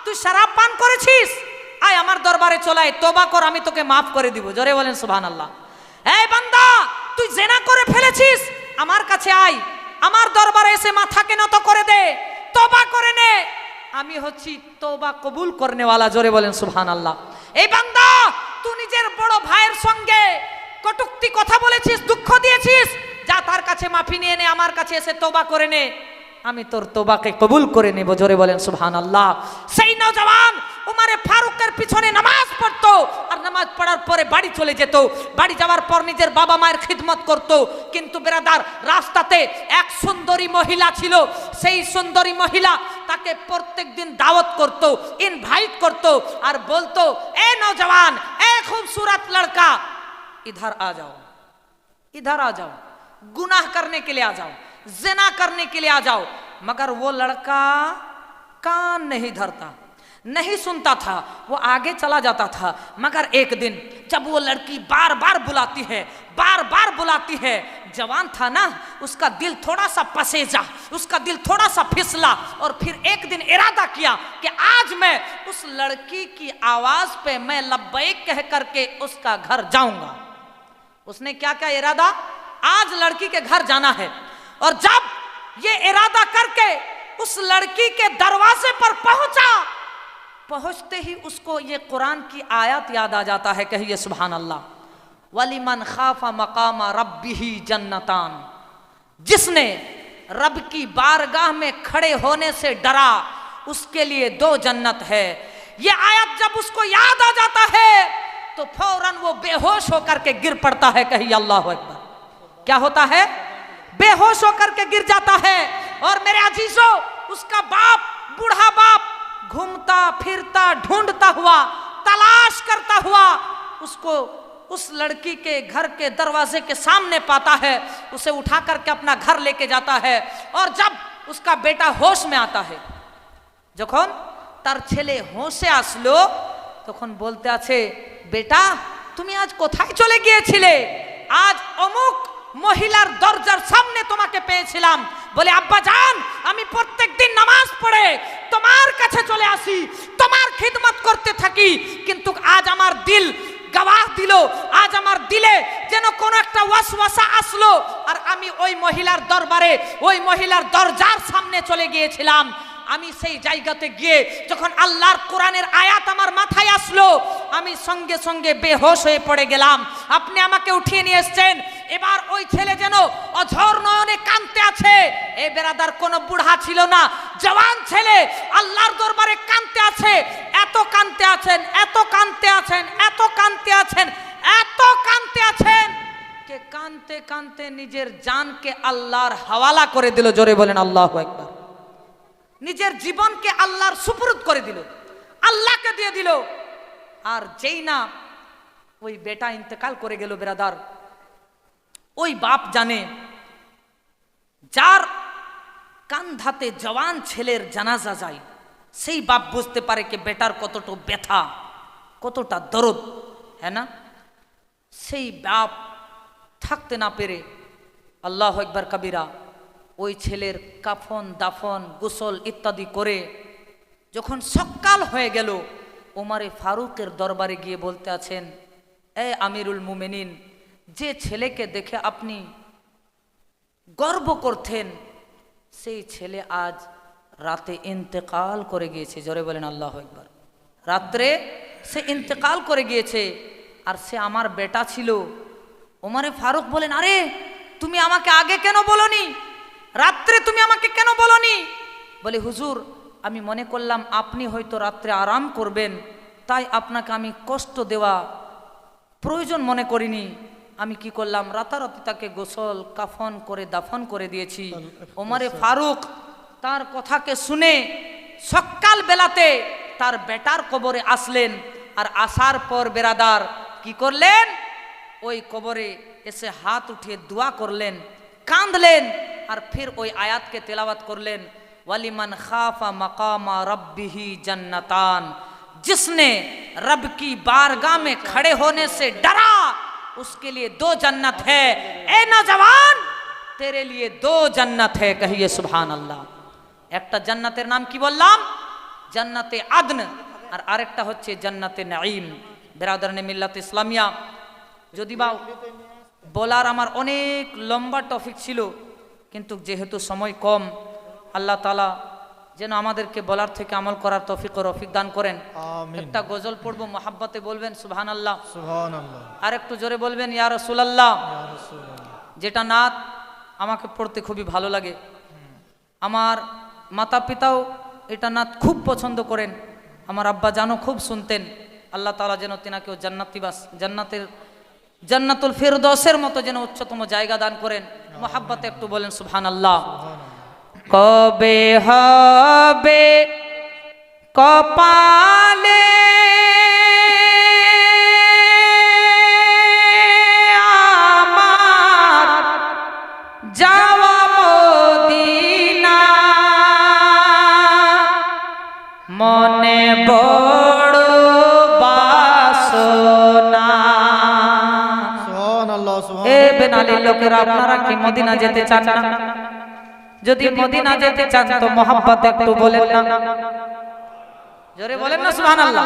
তুই শরাব পান করেছিস, আয় আমার দরবারে চলে আয়, তওবা কর, আমি তোকে মাফ করে দিব। জোরে বলেন সুবহানাল্লাহ। এই বান্দা, তুই জিনা করে ফেলেছিস, আমার কাছে আয়, আমার দরবারে এসে মাথাকে নত করে দে, তওবা করে নে, আমি হচ্ছি তওবা কবুল করনেওয়ালা। জোরে বলেন সুবহানাল্লাহ। এই বান্দা, তুই নিজের বড় ভাইয়ের সঙ্গে কটূক্তি কথা বলেছিস, দুঃখ দিয়েছিস, যা তার কাছে মাফি নিয়ে নে, আমার কাছে এসে তওবা করে নে, আমি তোর তওবাকে কবুল করে নেব। জোরে বলেন সুবহানাল্লাহ। সেই নওজওয়ান ওমরে ফারুকের পিছনে নামাজ পড়তো, আর নামাজ পড়ার পরে বাড়ি চলে যেত, বাড়ি যাওয়ার পর নিজের বাবা মায়ের খিদমত করত। কিন্তু ব্রাদার, রাস্তাতে এক সুন্দরী মহিলা ছিল, সেই সুন্দরী মহিলা তাকে প্রত্যেকদিন দাওয়াত করত, ইনভাইট করত, আর বলতো, এ নওজওয়ান, এ खूबसूरत लड़का, इधर आ जाओ, इधर आ जाओ, गुनाह करने के लिए आ जाओ, जिना करने के लिए आ जाओ। मगर वो लड़का कान नहीं धरता, नहीं सुनता था, वो आगे चला जाता था। मगर एक दिन जब वो लड़की बार बार बुलाती है, बार बार बुलाती है, जवान था ना, उसका दिल थोड़ा सा पसेजा, उसका दिल थोड़ा सा फिसला, और फिर एक दिन इरादा किया कि आज मैं उस लड़की की आवाज पे मैं लब्बैक कह करके उसका घर जाऊंगा। उसने क्या क्या इरादा? आज लड़की के घर जाना है, और जब ये इरादा करके उस लड़की के दरवाजे पर पहुंचा, पहुंचते ही उसको ये कुरान की आयत याद आ जाता है। कहिए सुभान अल्लाह। वलिमन खाफा मकामा रब्बिही जन्नतान, जिसने रब की बारगाह में खड़े होने से डरा, उसके लिए 2 जन्नत है। ये आयत जब उसको याद आ जाता है तो फौरन वो बेहोश होकर के गिर पड़ता है। कहिए अल्लाह अकबर। क्या होता है? बेहोश होकर के गिर जाता है। और मेरे अजीजों, उसका बाप, बूढ़ा बाप, घूमता फिरता ढूंढता हुआ, तलाश करता हुआ उसको उस लड़की के घर के दरवाजे के सामने पाता है, उसे उठा करके अपना घर लेके जाता है। और जब उसका बेटा होश में आता है, যখন তার ছেলে হোশে আসলো, তখন বলতে আছে, বেটা তুমি আজ কোথায় চলে গিয়েছিলে? আজ অমুক মহিলার দরজার সামনে তোমাকে পেয়েছিলাম। বলে, আব্বা জান, আমি প্রত্যেকদিন নামাজ পড়ে তোমার কাছে চলে আসি, তোমার খিদমত করতে থাকি, কিন্তু আজ আমার দিল গওয়াহ দিল, আজ আমার দিলে যেন কোন একটা ওয়াসওয়াসা আসলো, আর আমি ওই মহিলার দরবারে, ওই মহিলার দরজার সামনে চলে গিয়েছিলাম। আমি সেই জায়গাতে গিয়ে যখন আল্লাহর কোরআনের আয়াত আমার মাথায় আসলো, আমি সঙ্গে সঙ্গে বেহোশ হয়ে পড়ে গেলাম। আপনি আমাকে উঠিয়ে নিয়ে এসেছেন। এবার ওই ছেলে যেন অঝর নয়নে কাঁদতে আছে। এ বেরাদার কোনো বুড়া ছিল না, জওয়ান ছেলে আল্লাহর দরবারে কাঁদতে আছে। এত কাঁদতে আছেন, এত কাঁদতে আছেন, এত কাঁদতে আছেন, এত কাঁদতে আছেন কে কাঁদতে কাঁদতে নিজের জানকে আল্লাহর হাওয়ালা করে দিল। জোরে বলেন আল্লাহু আকবার। নিজের জীবনকে আল্লাহর সুপুরুদ করে দিল, আল্লাহকে দিয়ে দিল। আর যেই না ওই বেটা ইন্তেকাল করে গেল বেরাদার, ওই বাপ জানে যার কান্ধাতে জওয়ান ছেলের জানাজা যায়, সেই বাপ বুঝতে পারে কি বেটার কতটা ব্যথা, কতটা দরদ, হ্যাঁ না? সেই বাপ থাকতে না পেরে আল্লাহু আকবার কবিরা ওই ছেলের কাফন দাফন গোসল ইত্যাদি করে যখন সকাল হয়ে গেল, ওমরে ফারুকের দরবারে গিয়ে বলতে আছেন, এ আমিরুল মুমিনিন, যে ছেলেকে দেখে আপনি গর্ব করতেন, সেই ছেলে আজ রাতে ইন্তেকাল করে গিয়েছে। জোরে বলেন আল্লাহু আকবার। রাত্রে সে ইন্তেকাল করে গিয়েছে, আর সে আমার বেটা ছিল। ওমরে ফারুক বলেন, আরে তুমি আমাকে আগে কেন বলনি? রাত্রে তুমি আমাকে কেন বলনি? বলে, হুজুর, আমি মনে করলাম আপনি হয়তো রাত্রে আরাম করবেন, তাই আপনাকে আমি কষ্ট দেওয়া প্রয়োজন মনে করিনি। আমি কি করলাম, রাতারাতি তাকে গোসল কাফন করে দাফন করে দিয়েছি। ওমরে ফারুক তার কথাকে শুনে সকাল বেলাতে তার বেটার কবরে আসলেন। আর আসার পর বেরাদার কি করলেন, ওই কবরে এসে হাত উঠিয়ে দোয়া করলেন, কাঁদলেন, আর ফির ওই আয়াতকে তেলাওয়াত করলেন, ওয়ালিমান খাফা মাকাमा रब्बिही जन्नतान, जिसने रब की बारगाह में खड़े होने से डरा उसके लिए 2 जन्नत है। ए नौजवान, तेरे लिए 2 जन्नत है। कहिए सुभान अल्लाह। একটা জান্নাতের নাম কি বললাম? জান্নাতে আদন, আর আরেকটা হচ্ছে জান্নাতে নাঈম। বেরাদারনে মিল্লাত ইসলামিয়া, যদি বা বলার আমার অনেক লম্বা টপিক ছিল, কিন্তু যেহেতু সময় কম, আল্লাহ তাআলা যেন আমাদেরকে বলার থেকে আমল করার তৌফিক ও রফিক দান করেন। একটা গজল পড়বো, মহাব্বতে বলবেন সুবহানাল্লাহ, সুবহানাল্লাহ, আর একটু জোরে বলবেন ইয়া রাসূলুল্লাহ। যেটা নাত আমাকে পড়তে খুবই ভালো লাগে, আমার মাতা পিতাও এটা নাত খুব পছন্দ করেন, আমার আব্বা জানো খুব শুনতেন। আল্লাহ তাআলা যেন তিনাকেও জান্নাতুল ফিরদৌসের মতো যেন উচ্চতম জায়গা দান করেন। মহাব্বতে একটু বলেন সুবহানাল্লাহ। কবে হবে কপালে আমার যাওয়া মদিনা, মনে বড় বাসনা। সুবহানাল্লাহ, এ বেনালি লোকেরা, আপনারা কি মদিনা যেতে চান না? যদি মদিনা যেতে চান তো মহব্বত একটু বলেন না, জোরে বলেন না সুবহানাল্লাহ।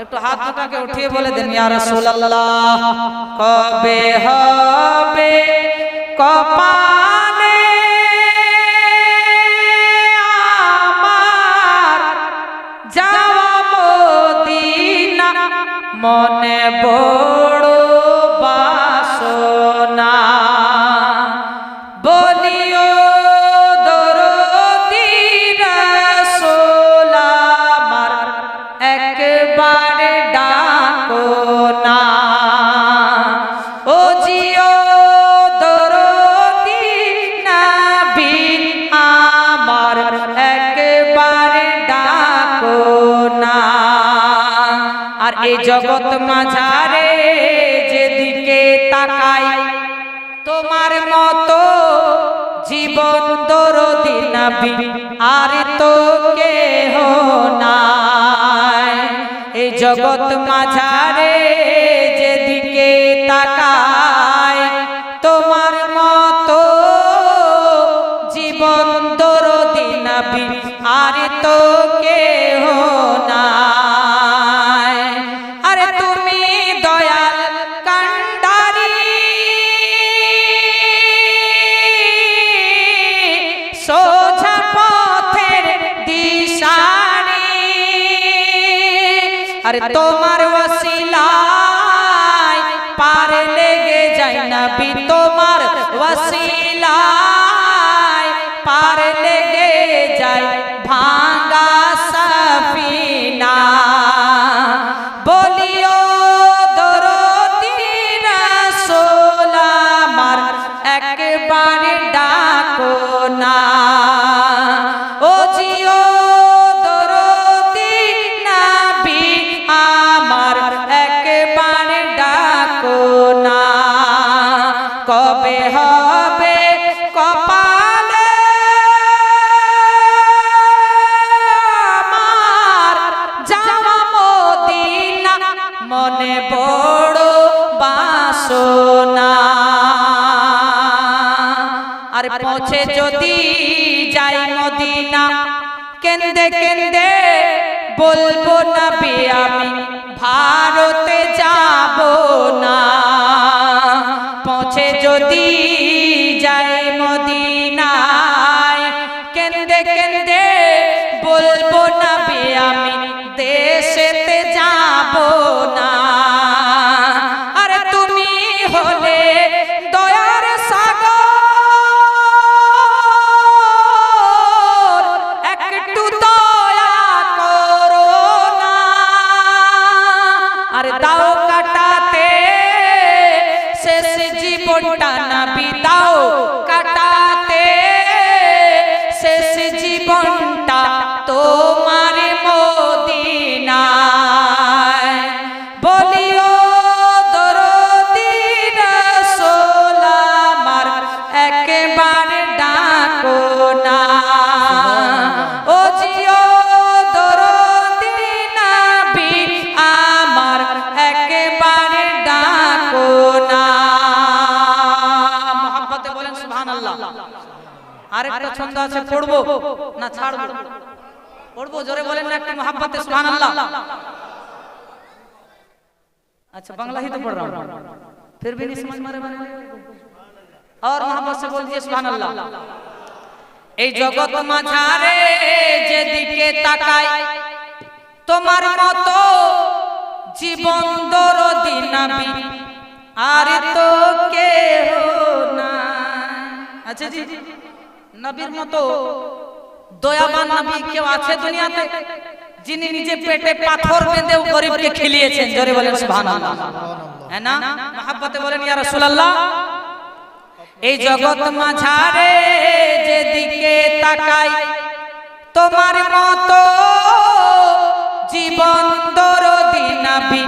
একটু হাত দুটাকে উঠিয়ে বলে দেন ইয়া রাসূলুল্লাহ। কবে হবে কপালে আমার যাওয়া মদিনা, মনে বড় বাসনা। বলিও দরদি রাসূল আমার, একবার ডাকো না। ও জিও দরদি নবী আমার, একবার ডাকো না। আর এই জগৎ মাঝারে যেদিকে তাকাই, তোমার মতো জীবন দরদি নবী আর তো কেহ নাই। এই জগৎ মাঝারে যেদিকে তাকাই, তোমার মতো জীবন দরদি নবী আর তো কেহ নাই। আরে তুমি দয়াল কান্ডারি, সোজা পথের দিশারি। अरे তোমার ওয়াসিলায় পার লেগে যায় নবী তোমার ওয়াসিলায় পার লেগে যায় ভাঙা সফিনা বলিও দরদি রাসূল আমার একবার ডাকো না ও জিও দরদি নবী আমার একবার ডাকো না কবে হবে কপালে আমার যাওয়া মদিনা মনে বড় বাসনা আর পৌঁছে যদি যাই মদিনা কেন্দে কেন্দে বলবো নবী আমি ভারতে যাব না পৌঁছে যদি যাই মদিনায় কেন্দে কেন্দে বলবো নবী আমি দেশেতে যাব না আরে তুমি হলে দয়ার সাগর একটু দয়া করো না আরে দাও কাটাতে শেষ জীবনটা নবী দাও কাটাতে শেষ জীবনটা তোমার মদিনায় বলিও দরদি রাসূল আমার একবার ডাকো না ও জিও দরদি নবী আমার একবার ডাকো না মোহাব্বতে বলেন সুবহানাল্লাহ আরেকটা ছন্দ আছে পড়বো না ছাড়বো পড়বো জোরে বলেন না একটু মোহাব্বতে সুবহানাল্লাহ अच्छा बांग्ला ही तो पढ़ रहा हूँ फिर भी नहीं समझ मारे मैंने और मोहब्बत से बोल दिए सुभान अल्लाह এই জগৎ মাঝারে যেদিকে তাকাই তোমার মতো জীবন দরদি নবী আর তো কেহ না আচ্ছা জি নবীর মতো দয়াবান নবী কেউ আছে দুনিয়াতে যিনি নিজে পেটে পাথর বেঁধেও গরিবকে খেলিয়েছেন জোরে বলেন সুবহানাল্লাহ है ना मोहब्बते बोलेन या রাসূলুল্লাহ এই জগৎ মাঝারে যেদিকে তাকাই তোমার মতো জীবন দরদি নবী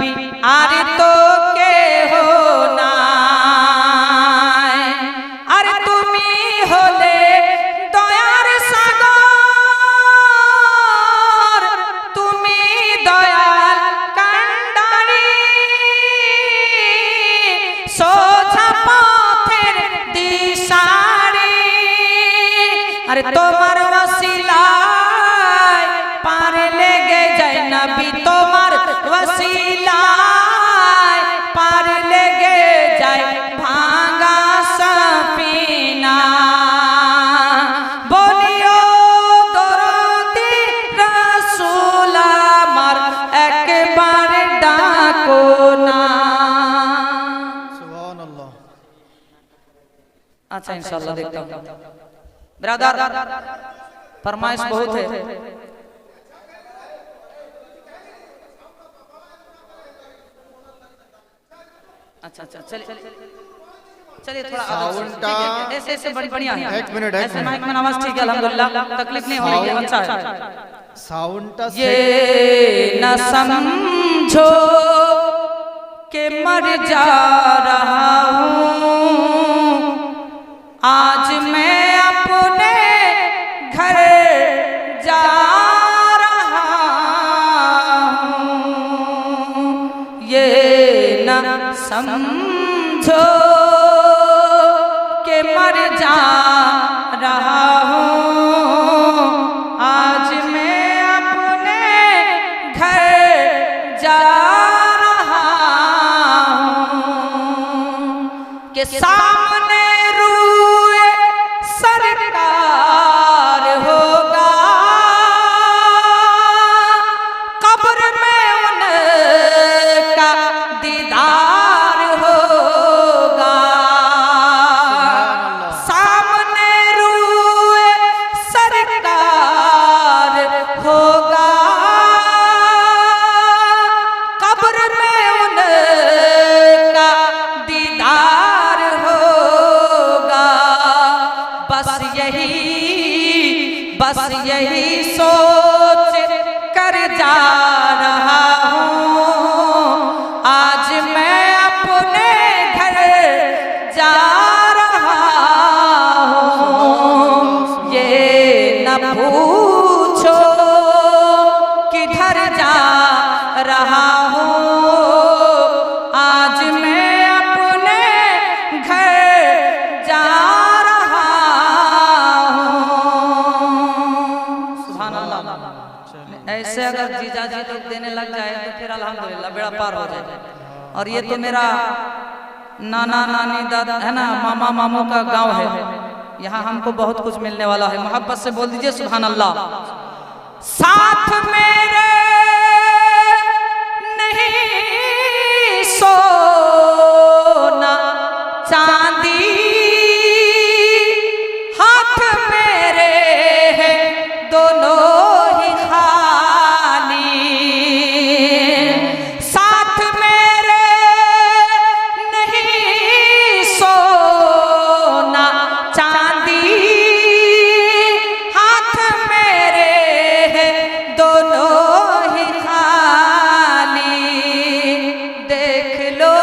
আর তো কেহ নাই আর তুমি হলে দয়ার সাগর তুমি দয়াল কান্ডারি সোজা পথের দিশারি আরে তোমার ওয়াসিলায় পার লেগে যায় নবী তোমার ওয়াসিলায় পার লেগে যায় ভাঙা সফিনা বলিও দরদি রাসূল আমার একবার ডাকো না सुभान अल्लाह अच्छा इंशाल्लाह देखता हूँ ब्रदर फरमाइश बहुत है अच्छा अच्छा चलिए चलिए थोड़ा साउंड का ऐसे ऐसे बढ़िया है एक मिनट ऐसे माइक में आवाज ठीक है अल्हम्दुलिल्लाह तकलीफ नहीं हो रही है अच्छा है साउंड ये न समझो कि मर जा रहा हूँ आज मैं अपने घर जा रहा हूँ ये न समझो कि मर जा रहा हूँ आज मैं अपने घर जा रहा हूँ के सामने रूए सरकार होगा कब्र में उन अल्हम्दुलिल्लाह बेड़ा पार हो जाए। और ये तो मेरा नाना नानी दादा है ना, मामा मामू का गांव है, यहाँ हमको बहुत कुछ मिलने वाला है। मोहब्बत से बोल दीजिए सुभान अल्लाह। साथ मेरे नहीं सोना चांदी, हाथ मेरे हैं दोनों ही खाली। साथ मेरे नहीं सोना चांदी, हाथ मेरे हैं दोनों ही खाली। देख लो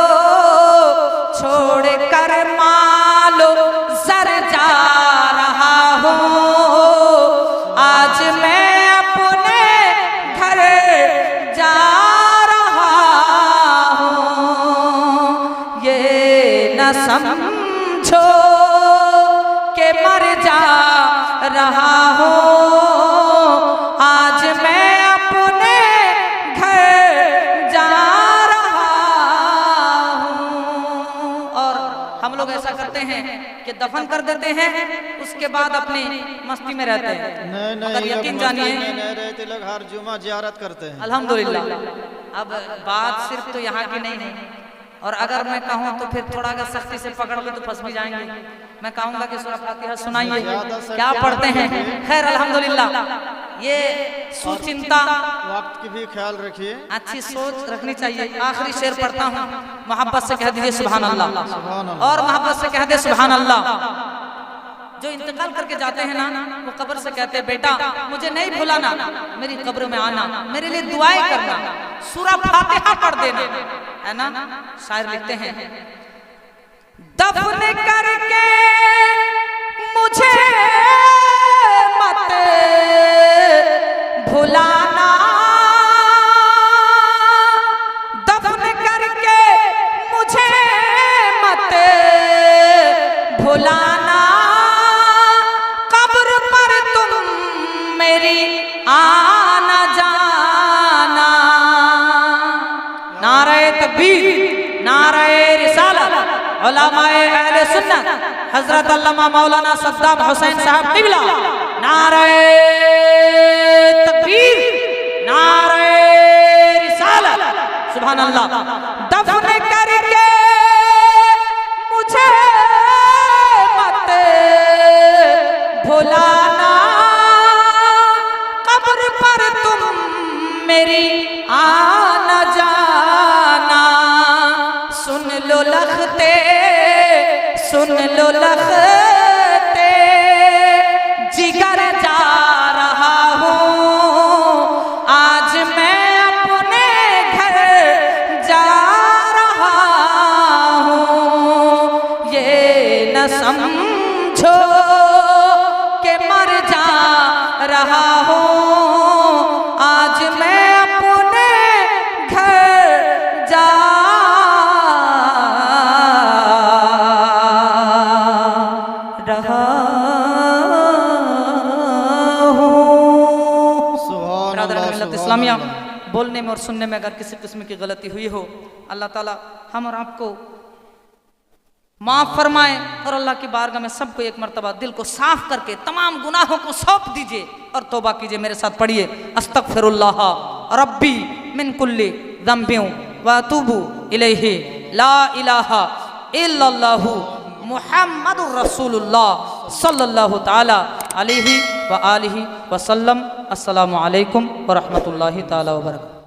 छोड़ कर मालो सर जा रहा हूँ, आज मैं अपने घर जा रहा हूँ। ये न समझो के मर जा रहा हूँ, आज मैं अपने घर जा रहा हूँ। और हम लोग ऐसा करते हैं कि दफन कर देते हैं, उसके बाद अपनी मस्ती में रहते हैं। नहीं मगर नहीं, यकीन जानिए नहीं रहते लोग, हर जुमा जियारत करते हैं। अल्हम्दुलिल्लाह। अब बात सिर्फ तो यहाँ की नहीं है, और अगर मैं कहूँ तो फिर थोड़ा अगर सख्ती से पकड़ लो तो फंस भी जाएंगे। मैं कहूँगा कि सूरह फातिहा सुनाइए, क्या पढ़ते हैं। खैर अल्हम्दुलिल्लाह, ये सुचिंता, वक्त की भी ख्याल रखिए, अच्छी सोच रखनी चाहिए। आखिरी शेर पढ़ता हूँ, मोहब्बत से कह दीजिए सुभान अल्लाह, और मोहब्बत से कह दे सुभान अल्लाह। जो इंतकाल करके जाते हैं ना, वो कब्र से कहते हैं बेटा मुझे नहीं भुलाना, मेरी कब्र में आना, मेरे लिए दुआएं करना, सूरह फातिहा पढ़ देना, है ना। शायर लिखते हैं, दफन करके मुझे मत भुलाना, दफन करके मुझे मत भुलाना, कब्र पर तुम मेरी आना जाना। नारे तकबीर, नारे रिसालत, उलमाए अहले सुन्नत हजरत अल्लामा मौलाना सद्दाम हुसैन साहब क़िबला। नारे तकबीर, नारे रिसालत, सुभान अल्लाह। दफन करके मुझे मत भुलाना, कब्र पर तुम मेरी आना जाना। सुन लो लखते, सुन लो लखते, जिगर जा रहा हूँ, आज मैं अपने घर जा रहा हूँ। ये न समझो के मर जा रहा हूँ, आज मैं अपने घर जा रहा हूँ। ब्रदर मिल्लत इस्लामिया, बोलने में और सुनने में अगर किसी किस्म की गलती हुई हो, अल्लाह ताला हम और आपको माफ फरमाए, और अल्लाह की बारगाह में सबको एक मर्तबा दिल को साफ करके तमाम गुनाहों को सौंप दीजिए और तौबा कीजिए। मेरे साथ पढ़िए, अस्तगफिरुल्लाह रब्बी मिन कुल्ली ज़ंबिन व अतूबु इलैहि, ला इलाहा इल्लल्लाहु मुहम्मदुर रसूलुल्लाह सल्लल्लाहु ताला अलैहि व आलिहि व सल्लम। अस्सलामु अलैकुम व रहमतुल्लाहि ताला व बरकातहू।